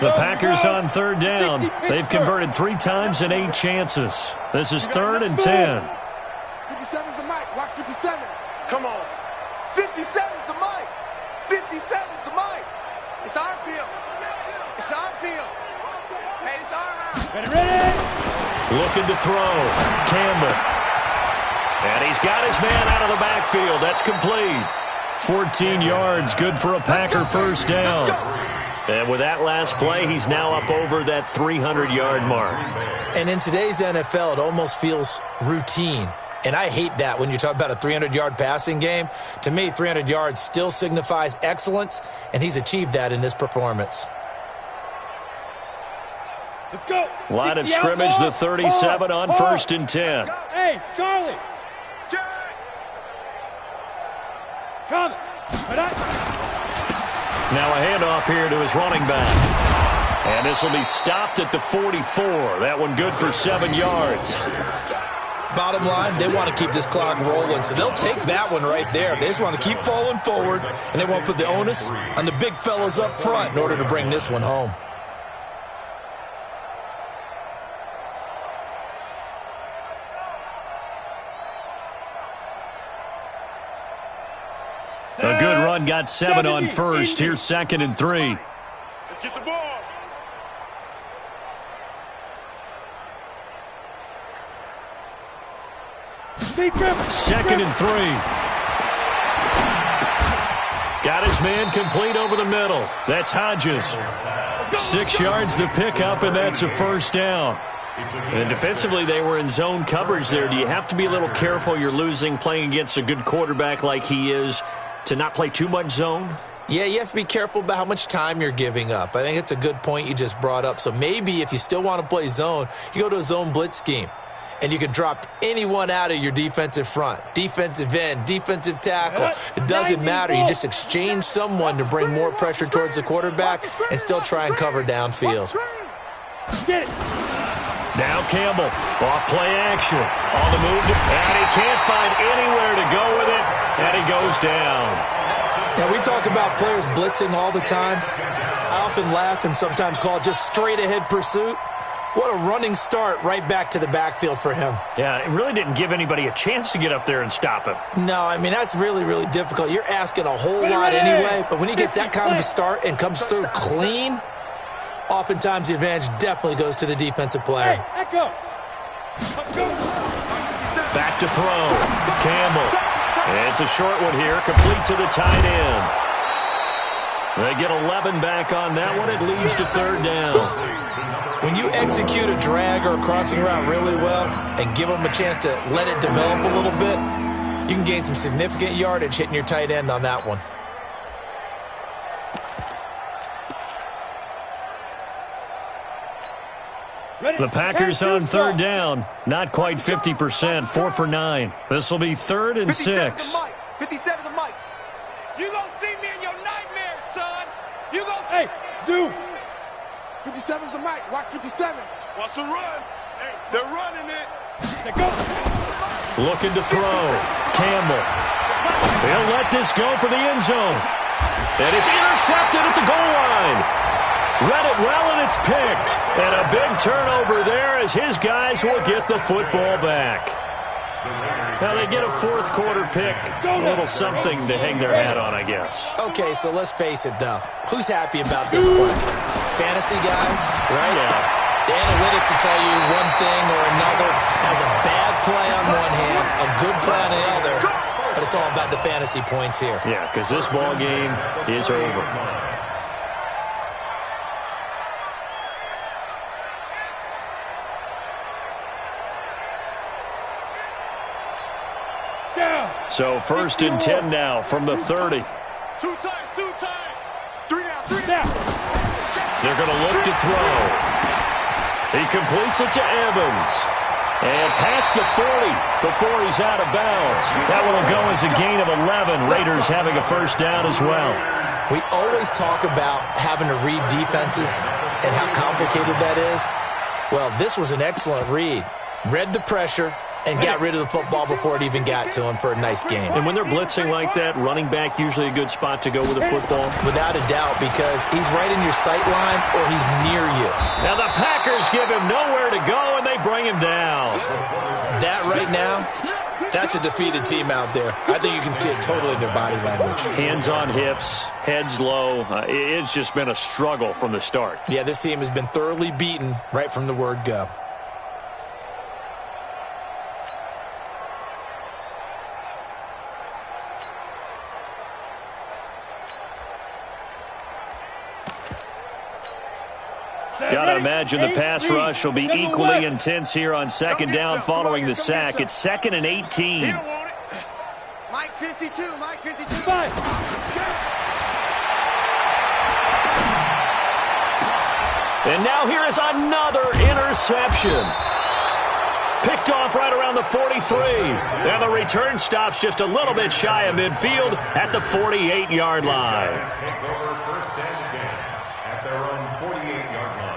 The Packers on third down. They've converted 3 times in 8 chances. This is 3rd and 10. 57's the mic. Watch 57. Come on. 57's the mic. 57's the mic. It's our field. It's our field. Hey, it's our round. Ready? Looking to throw. Campbell. And he's got his man out of the backfield. That's complete. 14 yards. Good for a Packer first down. And with that last play, he's now up over that 300-yard mark. And in today's NFL, it almost feels routine. And I hate that when you talk about a 300-yard passing game. To me, 300 yards still signifies excellence, and he's achieved that in this performance. Let's go. Line of scrimmage, the 37 on 1st and 10. Hey, Charlie. Come. Now a handoff here to his running back. And this will be stopped at the 44. That one good for 7 yards. Bottom line, they want to keep this clock rolling, so they'll take that one right there. They just want to keep falling forward, and they want to put the onus on the big fellas up front in order to bring this one home. A good run, got 7 on first. Here's 2nd and 3. Let's get the ball. Second and 3. Got his man complete over the middle. That's Hodges. 6 yards the pickup, and that's a first down. And defensively, they were in zone coverage there. Do you have to be a little careful? You're losing playing against a good quarterback like he is to not play too much zone? Yeah, you have to be careful about how much time you're giving up. I think it's a good point you just brought up. So maybe if you still want to play zone, you go to a zone blitz scheme. And you can drop anyone out of your defensive front. Defensive end, defensive tackle. It doesn't matter. You just exchange someone to bring more pressure towards the quarterback and still try and cover downfield. Get it. Now Campbell, off play action. On the move, and he can't find anywhere to go with it, and he goes down. Now, we talk about players blitzing all the time. I often laugh and sometimes call it just straight-ahead pursuit. What a running start right back to the backfield for him. Yeah, it really didn't give anybody a chance to get up there and stop him. No, I mean, that's really, really difficult. You're asking a whole lot anyway, but when he gets that kind of a start and comes through clean, oftentimes the advantage definitely goes to the defensive player. Hey, echo. Back to throw. Campbell. And it's a short one here, complete to the tight end. They get 11 back on that one. It leads to 3rd down. When you execute a drag or a crossing route really well and give them a chance to let it develop a little bit, you can gain some significant yardage hitting your tight end on that one. The Packers on 3rd down. Not quite 50%, 4 for 9. This will be 3rd and 6. 57 the mic. You gonna see me in your nightmares, son. You gonna... Hey, Zoo. 57's the mic. Watch 57. Wants to run. They're running it. They go. Looking to throw. Campbell. He'll let this go for the end zone. And it's intercepted at the goal line. Read it well, and it's picked. And a big turnover there as his guys will get the football back. Now they get a 4th quarter pick. A little something to hang their hat on, I guess. Okay, so let's face it, though. Who's happy about this play? Fantasy guys, right? Yeah. The analytics will tell you one thing or another. Has a bad play on one hand, a good play on the other, but it's all about the fantasy points here. Yeah, because this ball game is over. So 1st and 10 now from the 30. Two times. 3 down. They're going to look to throw. He completes it to Evans. And past the 40 before he's out of bounds. That one will go as a gain of 11. Raiders having a first down as well. We always talk about having to read defenses and how complicated that is. Well, this was an excellent read. Read the pressure and got rid of the football before it even got to him for a nice game. And when they're blitzing like that, running back usually a good spot to go with a football? Without a doubt, because he's right in your sight line or he's near you. Now the Packers give him nowhere to go, and they bring him down. That right now, that's a defeated team out there. I think you can see it totally in their body language. Hands on hips, heads low. It's just been a struggle from the start. Yeah, this team has been thoroughly beaten right from the word go. Got to imagine the pass rush will be equally intense here on 2nd down following the sack. It's 2nd and 18. Mike 52. And now here is another interception. Picked off right around the 43. And the return stops just a little bit shy of midfield at the 48-yard line. Take over 1st and 10 at their own 48-yard line.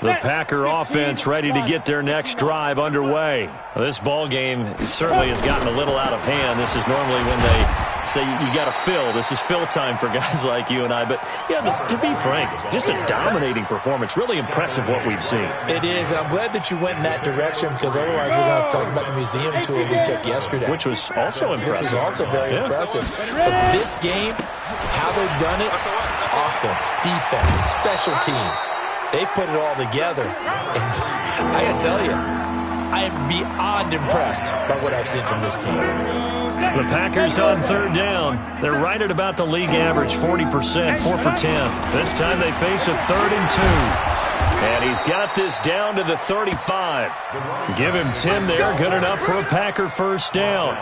The Packer offense ready to get their next drive underway. This ball game certainly has gotten a little out of hand. This is normally when they say you got to fill. This is fill time for guys like you and I. But, yeah, to be frank, just a dominating performance. Really impressive what we've seen. It is, and I'm glad that you went in that direction because otherwise we're going to have to talk about the museum tour we took yesterday. Which was also impressive. Which was also very impressive. But this game, how they've done it, offense, defense, special teams, they put it all together. And I got to tell you, I am beyond impressed by what I've seen from this team. The Packers on 3rd down. They're right at about the league average, 40%, 4 for 10. This time they face a 3rd and 2. And he's got this down to the 35. Give him 10 there, good enough for a Packer first down.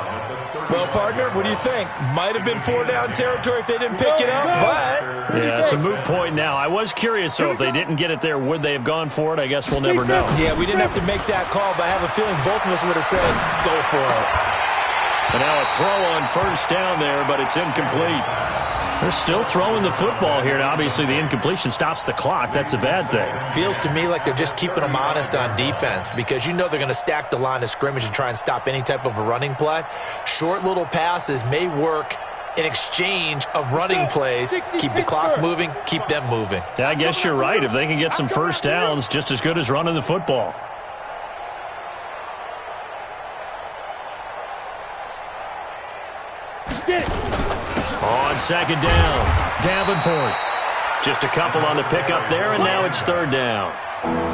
Well, partner, what do you think? Might have been 4-down territory if they didn't pick it up, but... Yeah, it's a moot point now. I was curious, so if they didn't get it there, would they have gone for it? I guess we'll never know. Yeah, we didn't have to make that call, but I have a feeling both of us would have said, go for it. And now a throw on 1st down there, but it's incomplete. They're still throwing the football here. Now, obviously, the incompletion stops the clock. That's a bad thing. Feels to me like they're just keeping them honest on defense because you know they're going to stack the line of scrimmage and try and stop any type of a running play. Short little passes may work in exchange of running plays. Keep the clock moving, keep them moving. I guess you're right. If they can get some first downs, just as good as running the football. On 2nd down, Davenport. Just a couple on the pickup there, and now it's 3rd down.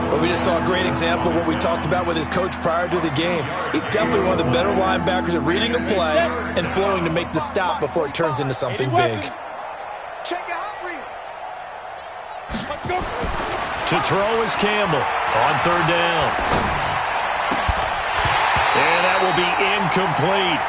But we just saw a great example of what we talked about with his coach prior to the game. He's definitely one of the better linebackers at reading a play and flowing to make the stop before it turns into something big. Check your hot read. Let's go. To throw is Campbell on 3rd down. And that will be incomplete.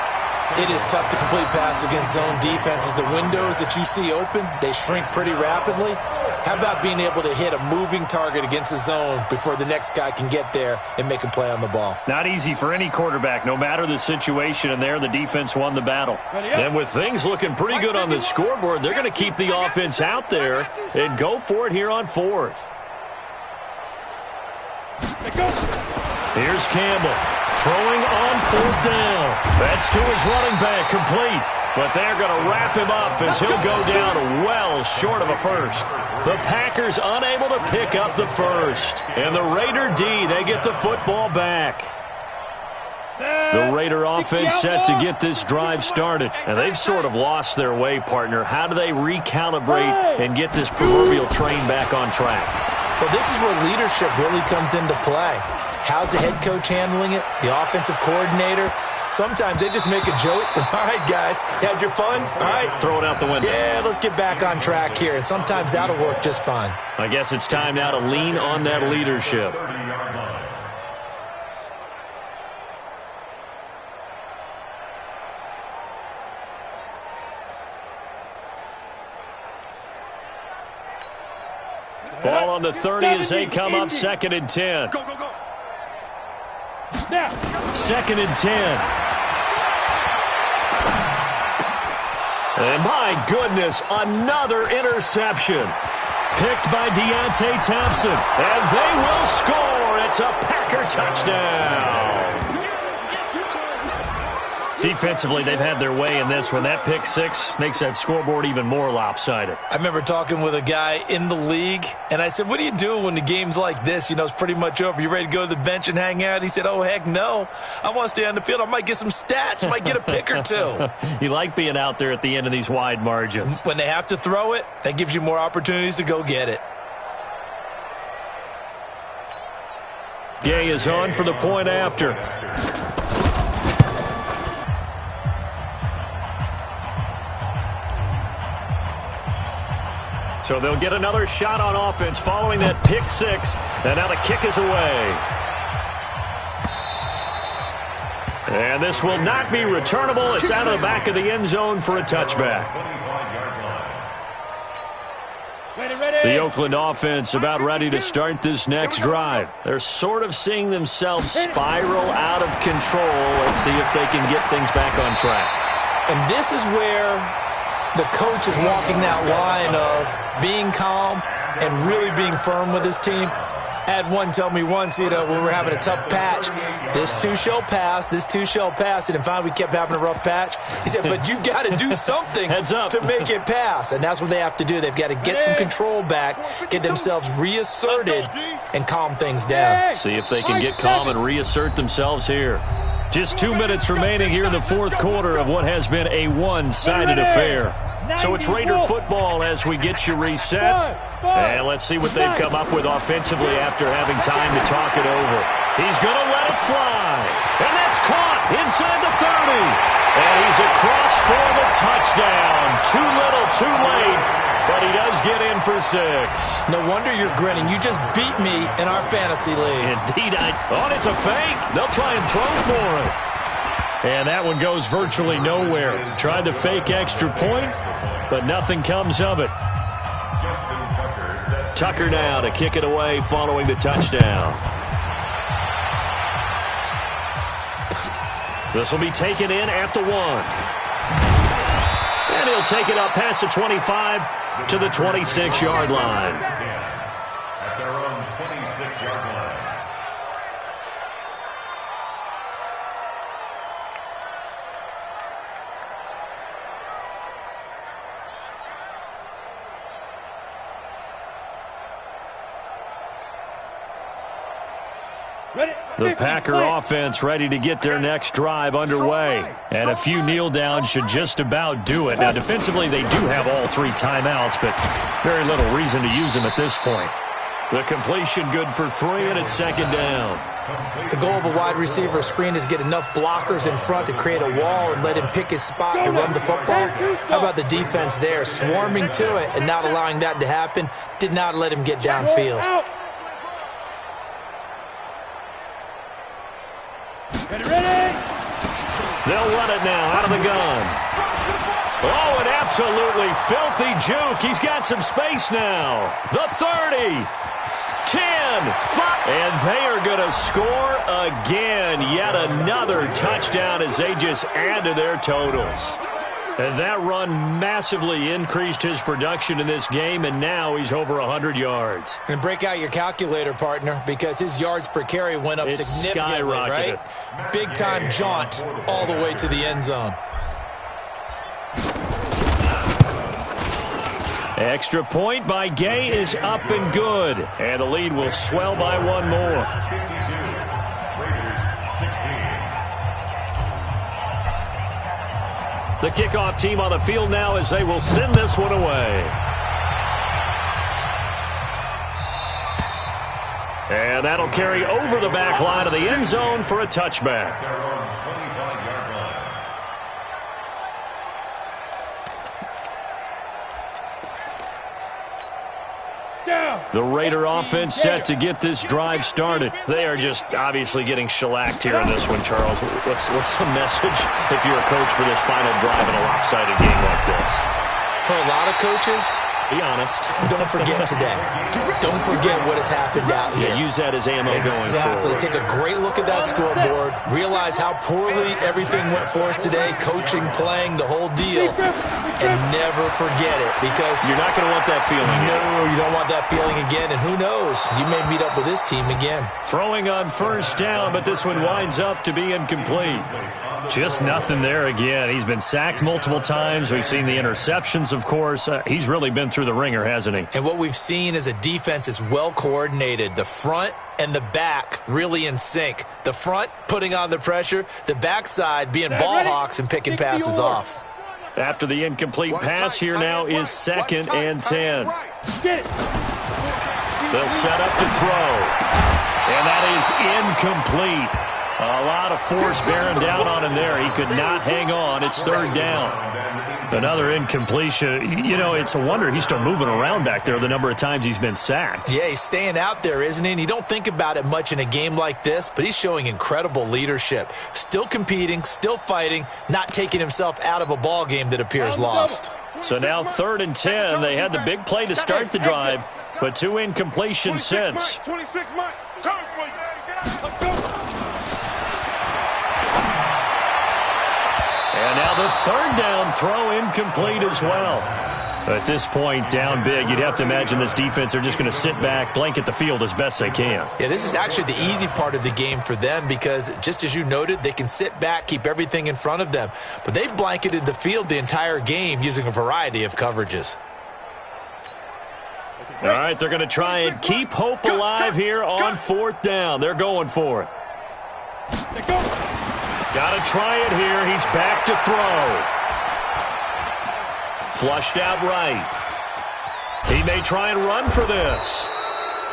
It is tough to complete passes against zone defenses. The windows that you see open, they shrink pretty rapidly. How about being able to hit a moving target against a zone before the next guy can get there and make a play on the ball? Not easy for any quarterback, no matter the situation, and there the defense won the battle. And with things looking pretty good on the scoreboard, they're going to keep the offense out there and go for it here on 4th. Here's Campbell throwing on 4th down. That's to his running back, complete. But they're going to wrap him up as he'll go down well short of a first. The Packers unable to pick up the first. And the Raider D, they get the football back. The Raider offense set to get this drive started. And they've sort of lost their way, partner. How do they recalibrate and get this proverbial train back on track? Well, this is where leadership really comes into play. How's the head coach handling it? The offensive coordinator? Sometimes they just make a joke. All right, guys, you had your fun? All right. Throw it out the window. Yeah, let's get back on track here. And sometimes that'll work just fine. I guess it's time now to lean on that leadership. Ball on the 30 as they come up 2nd and 10. Go, go, go. 2nd and 10. And my goodness, another interception. Picked by Deontay Thompson. And they will score. It's a Packer touchdown. Defensively, they've had their way in this one. That pick six makes that scoreboard even more lopsided. I remember talking with a guy in the league, and I said, what do you do when the game's like this? You know, it's pretty much over. You ready to go to the bench and hang out? He said, oh, heck no. I want to stay on the field. I might get some stats. I might get a pick or two. You like being out there at the end of these wide margins. When they have to throw it, that gives you more opportunities to go get it. Gay is on for the point after. So they'll get another shot on offense following that pick six. And now the kick is away. And this will not be returnable. It's out of the back of the end zone for a touchback. The Oakland offense about ready to start this next drive. They're sort of seeing themselves spiral out of control. Let's see if they can get things back on track. And this is where the coach is walking that line of being calm and really being firm with his team. I had one tell me once, when we were having a tough patch, this too shall pass, this too shall pass. And finally we kept having a rough patch. He said, but you've got to do something to make it pass. And that's what they have to do. They've got to get some control back, get themselves reasserted, and calm things down. See if they can get calm and reassert themselves here. Just 2 minutes remaining here in the fourth quarter of what has been a one-sided affair. So it's Raider football as we get you reset. And let's see what they've come up with offensively after having time to talk it over. He's going to let it fly. And that's caught inside the 30. And he's across for the touchdown. Too little, too late. But he does get in for 6. No wonder you're grinning. You just beat me in our fantasy league. Indeed. It's a fake. They'll try and throw for it. And that one goes virtually nowhere. Tried to fake extra point, but nothing comes of it. Tucker now to kick it away following the touchdown. This will be taken in at the 1. And he'll take it up past the 25 to the 26-yard line. At their own 26-yard line. The Packer offense ready to get their next drive underway. And a few kneel downs should just about do it. Now, defensively, they do have all 3 timeouts, but very little reason to use them at this point. The completion good for 3, and it's 2nd down. The goal of a wide receiver screen is get enough blockers in front to create a wall and let him pick his spot to run the football. How about the defense there, swarming to it and not allowing that to happen? Did not let him get downfield. They'll run it now out of the gun. Oh, an absolutely filthy juke. He's got some space now. The 30, 10, 5. And they are going to score again. Yet another touchdown as they just add to their totals. And that run massively increased his production in this game, and now he's over 100 yards. And break out your calculator, partner, because his yards per carry went up significantly, skyrocketed. right? Big-time jaunt all the way to the end zone. Extra point by Gay is up and good. And the lead will swell by 1 more. The kickoff team on the field now as they will send this one away. And that'll carry over the back line of the end zone for a touchback. The Raider offense set to get this drive started. They are just obviously getting shellacked here in this one, Charles. What's the message if you're a coach for this final drive in a lopsided game like this? For a lot of coaches, be honest. Don't forget today. Don't forget what has happened out here. Yeah, use that as ammo going forward. Exactly. Take a great look at that scoreboard. Realize how poorly everything went for us today. Coaching, playing, the whole deal. And never forget it, because you're not going to want that feeling again. No, you don't want that feeling again. And who knows? You may meet up with this team again. Throwing on first down, but this one winds up to be incomplete. Just nothing there again. He's been sacked multiple times. We've seen the interceptions, of course. He's really been through the ringer, hasn't he? And what we've seen is a defense that's well coordinated. The front and the back really in sync. The front putting on the pressure. The backside being ball hawks and picking passes off. After the incomplete pass, here now is 2nd and 10. They'll set up to throw. And that is incomplete. A lot of force bearing down on him there. He could not hang on. It's 3rd down. Another incompletion. You know, it's a wonder he's still moving around back there the number of times he's been sacked. Yeah, he's staying out there, isn't he? And you don't think about it much in a game like this, but he's showing incredible leadership. Still competing, still fighting, not taking himself out of a ball game that appears lost. So now 3rd and 10. They had the big play to start the drive, but 2 incompletions since. 26 Mike. Cover for you. And now the 3rd down throw incomplete as well. At this point, down big, you'd have to imagine this defense are just going to sit back, blanket the field as best they can. Yeah, this is actually the easy part of the game for them because, just as you noted, they can sit back, keep everything in front of them. But they've blanketed the field the entire game using a variety of coverages. All right, they're going to try and keep hope alive here on 4th down. They're going for it. Got to try it here. He's back to throw. Flushed out right. He may try and run for this.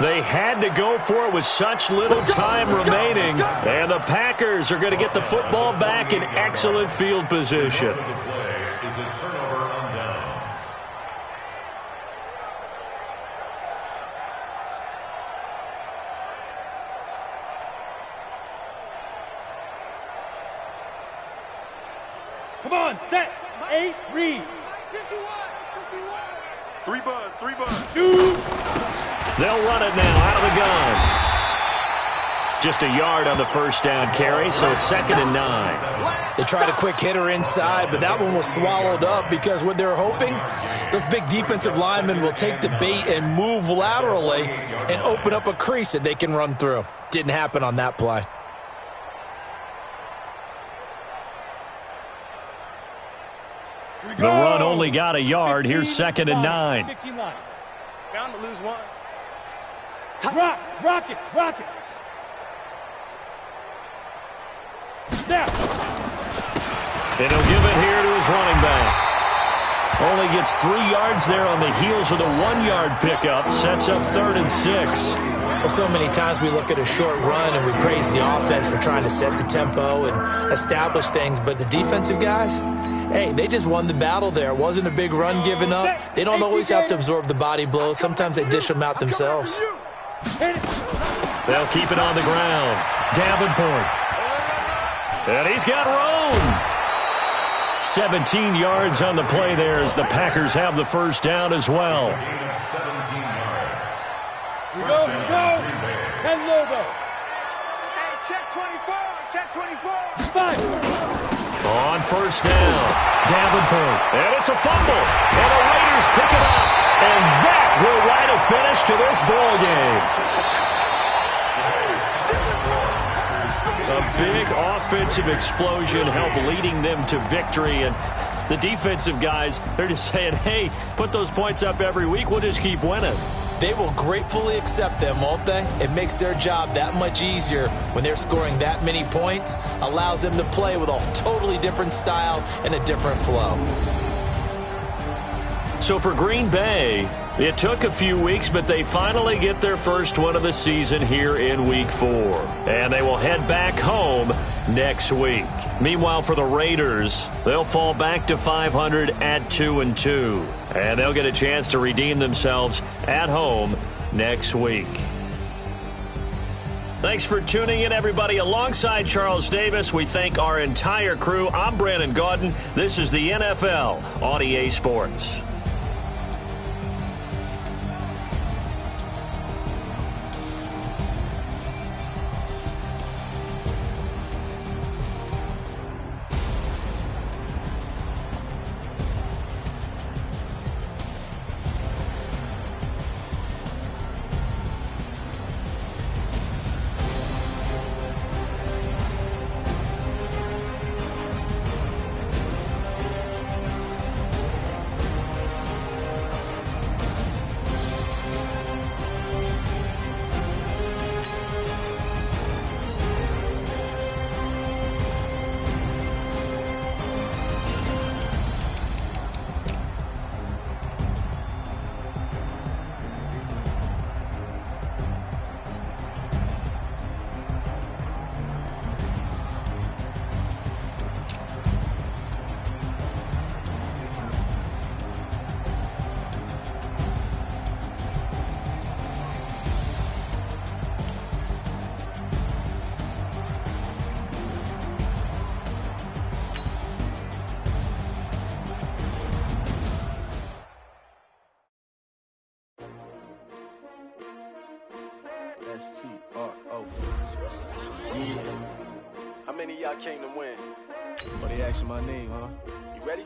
They had to go for it with such little time remaining. And the Packers are going to get the football back in excellent field position. Come on, set. 8, read. 3 buzz. Shoot. They'll run it now out of the gun. Just a yard on the first down carry, so it's 2nd and 9. They tried a quick hitter inside, but that one was swallowed up because what they're hoping, those big defensive linemen will take the bait and move laterally and open up a crease that they can run through. Didn't happen on that play. The run only got a yard. Here's 2nd and 9. Bound to lose 1. Rock it. Now. And he'll give it here to his running back. Only gets 3 yards there on the heels of the 1-yard pickup. Sets up 3rd and 6. Well, so many times we look at a short run and we praise the offense for trying to set the tempo and establish things, but the defensive guys, hey, they just won the battle there. It wasn't a big run given up. They don't always have to absorb the body blows. Sometimes they dish them out themselves. They'll keep it on the ground. Davenport. And he's got room. 17 yards on the play there as the Packers have the first down as well. We go. 10 logo. Hey, check 24. 5. On first down, Davenport. And it's a fumble. And the Raiders pick it up. And that will write a finish to this ball game. A big offensive explosion helped leading them to victory. And the defensive guys, they're just saying, hey, put those points up every week. We'll just keep winning. They will gratefully accept them, won't they? It makes their job that much easier when they're scoring that many points. Allows them to play with a totally different style and a different flow. So for Green Bay, it took a few weeks, but they finally get their first one of the season here in Week 4. And they will head back home next week. Meanwhile, for the Raiders, they'll fall back to 500 at 2-2. And they'll get a chance to redeem themselves at home next week. Thanks for tuning in, everybody. Alongside Charles Davis, we thank our entire crew. I'm Brandon Gaudin. This is the NFL on EA Sports. TTUp. Yeah. How many of y'all came to win? Oh, they asking my name, huh? You ready?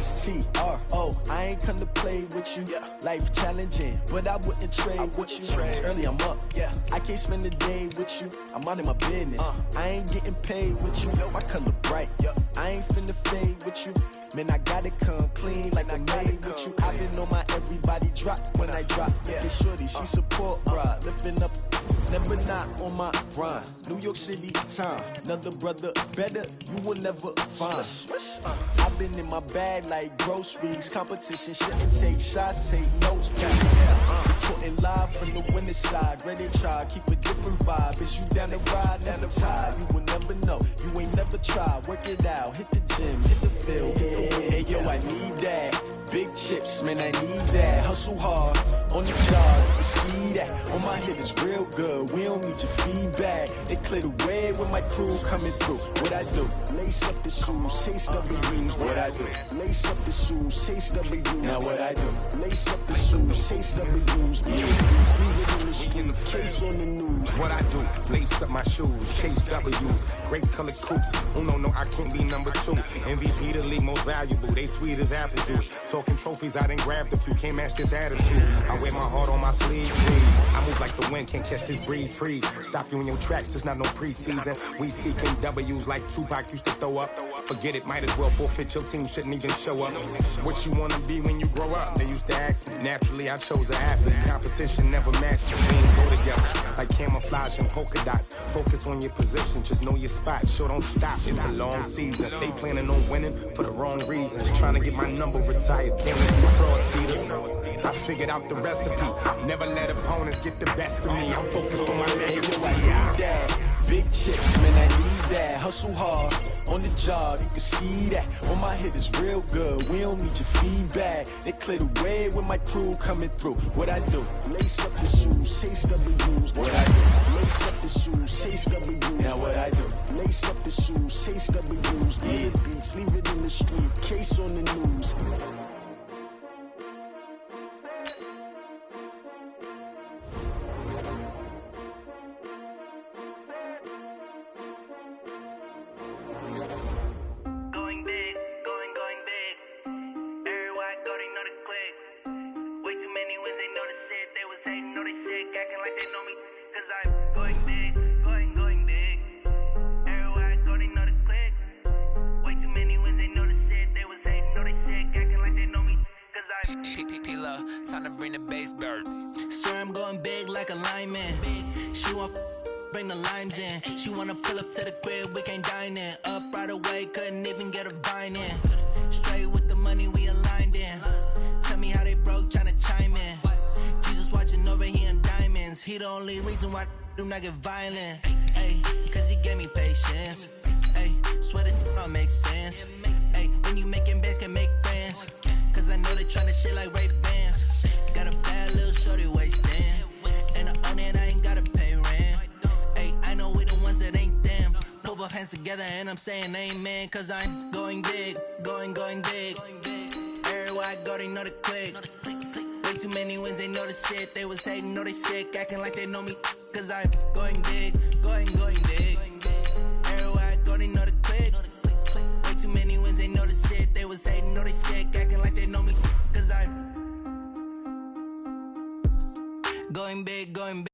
STRO. I ain't come to play with you. Yeah. Life challenging, but I wouldn't trade with you. It's early, I'm up. Yeah. I can't spend the day with you. I'm out of my business. I ain't getting paid with you. My color bright. Yep. I ain't finna fade with you. Man, I gotta come clean like I made with you. I've been on my everybody drop when I drop. Yeah. Get shorty, she support, bruh. Lifting up, never not on my grind. New York City town, another brother better, you will never find. I've been in my bag like groceries. Competition shouldn't take shots, take notes, reporting live from the winning side. Ready to try, keep a different vibe. Is you down the ride, never tired. You will never know, you ain't never tried. Work it out, hit the gym, hit the field, hit the win. Hey yo, I need that. Big chips, man, I need that. Hustle hard, on the job, you see that. On my hit is real good, we don't need your feedback. They clear the way with my crew coming through. What I do? Lace up the shoes, chase W's. What I do? Lace up the shoes, chase W's. Now what I do? Lace up the shoes, chase W's. Leave it in the street, case on the news. What I do? Lace up my shoes, chase W's. Great colored coops. Oh no, I can't be number 2. MVP the league most valuable. They sweet as apple juice. Talking trophies, I done grabbed a few. Can't match this attitude. I wear my heart on my sleeve, please. I move like the wind, can't catch this breeze, freeze. Stop you in your tracks, there's not no preseason. We seeking W's like Tupac used to throw up. Forget it, might as well forfeit, your team shouldn't even show up. What you wanna be when you grow up? They used to ask me. Naturally, I chose an athlete. Competition never matched me. We ain't go together. Like camouflage and polka dots. Focus on your position, just know your spot. Sure, don't stop, it's a long season. They planning on winning for the wrong reasons. Trying to get my number retired. Damn it, these fraud feeders. I figured out the recipe. Never let opponents get the best of me. I'm focused on my legacy. I need that. Big chips, man, I need that. Hustle hard, on the job, you can see that. On my hit is real good, we don't need your feedback. They clear the way with my crew coming through. What I do? Lace up the shoes, chase W's. What I do? Lace up the shoes, chase W's. Now what I do? Lace up the shoes, chase W's. Yeah. The beats, leave it in the street, case on the news. Time to bring the bass bird. Sir, I'm going big like a lineman. She want bring the limes in. She wanna pull up to the crib, we can't dine in. Up right away, couldn't even get a vine in. Straight with the money we aligned in. Tell me how they broke, tryna chime in. Jesus watching over here in diamonds. He the only reason why do not get violent. Ay, cause he gave me patience. Ay, swear that don't make sense. Ay, when you making bands can make friends. Cause I know they tryna shit like Ray Bans. Got a bad little shorty wasting. And I own it, I ain't gotta pay rent. Hey, I know we the ones that ain't them. Put both hands together and I'm saying amen. Cause I'm going big, going big. Everywhere I go, they know the click. Way too many wins, they know the shit. They was hating, know they sick, acting like they know me. Cause I'm going big, going big. Everywhere I go, they know the click. Way too many wins, they know the shit. They was hating, know they sick, acting like they know me. Cause I'm going big, going big.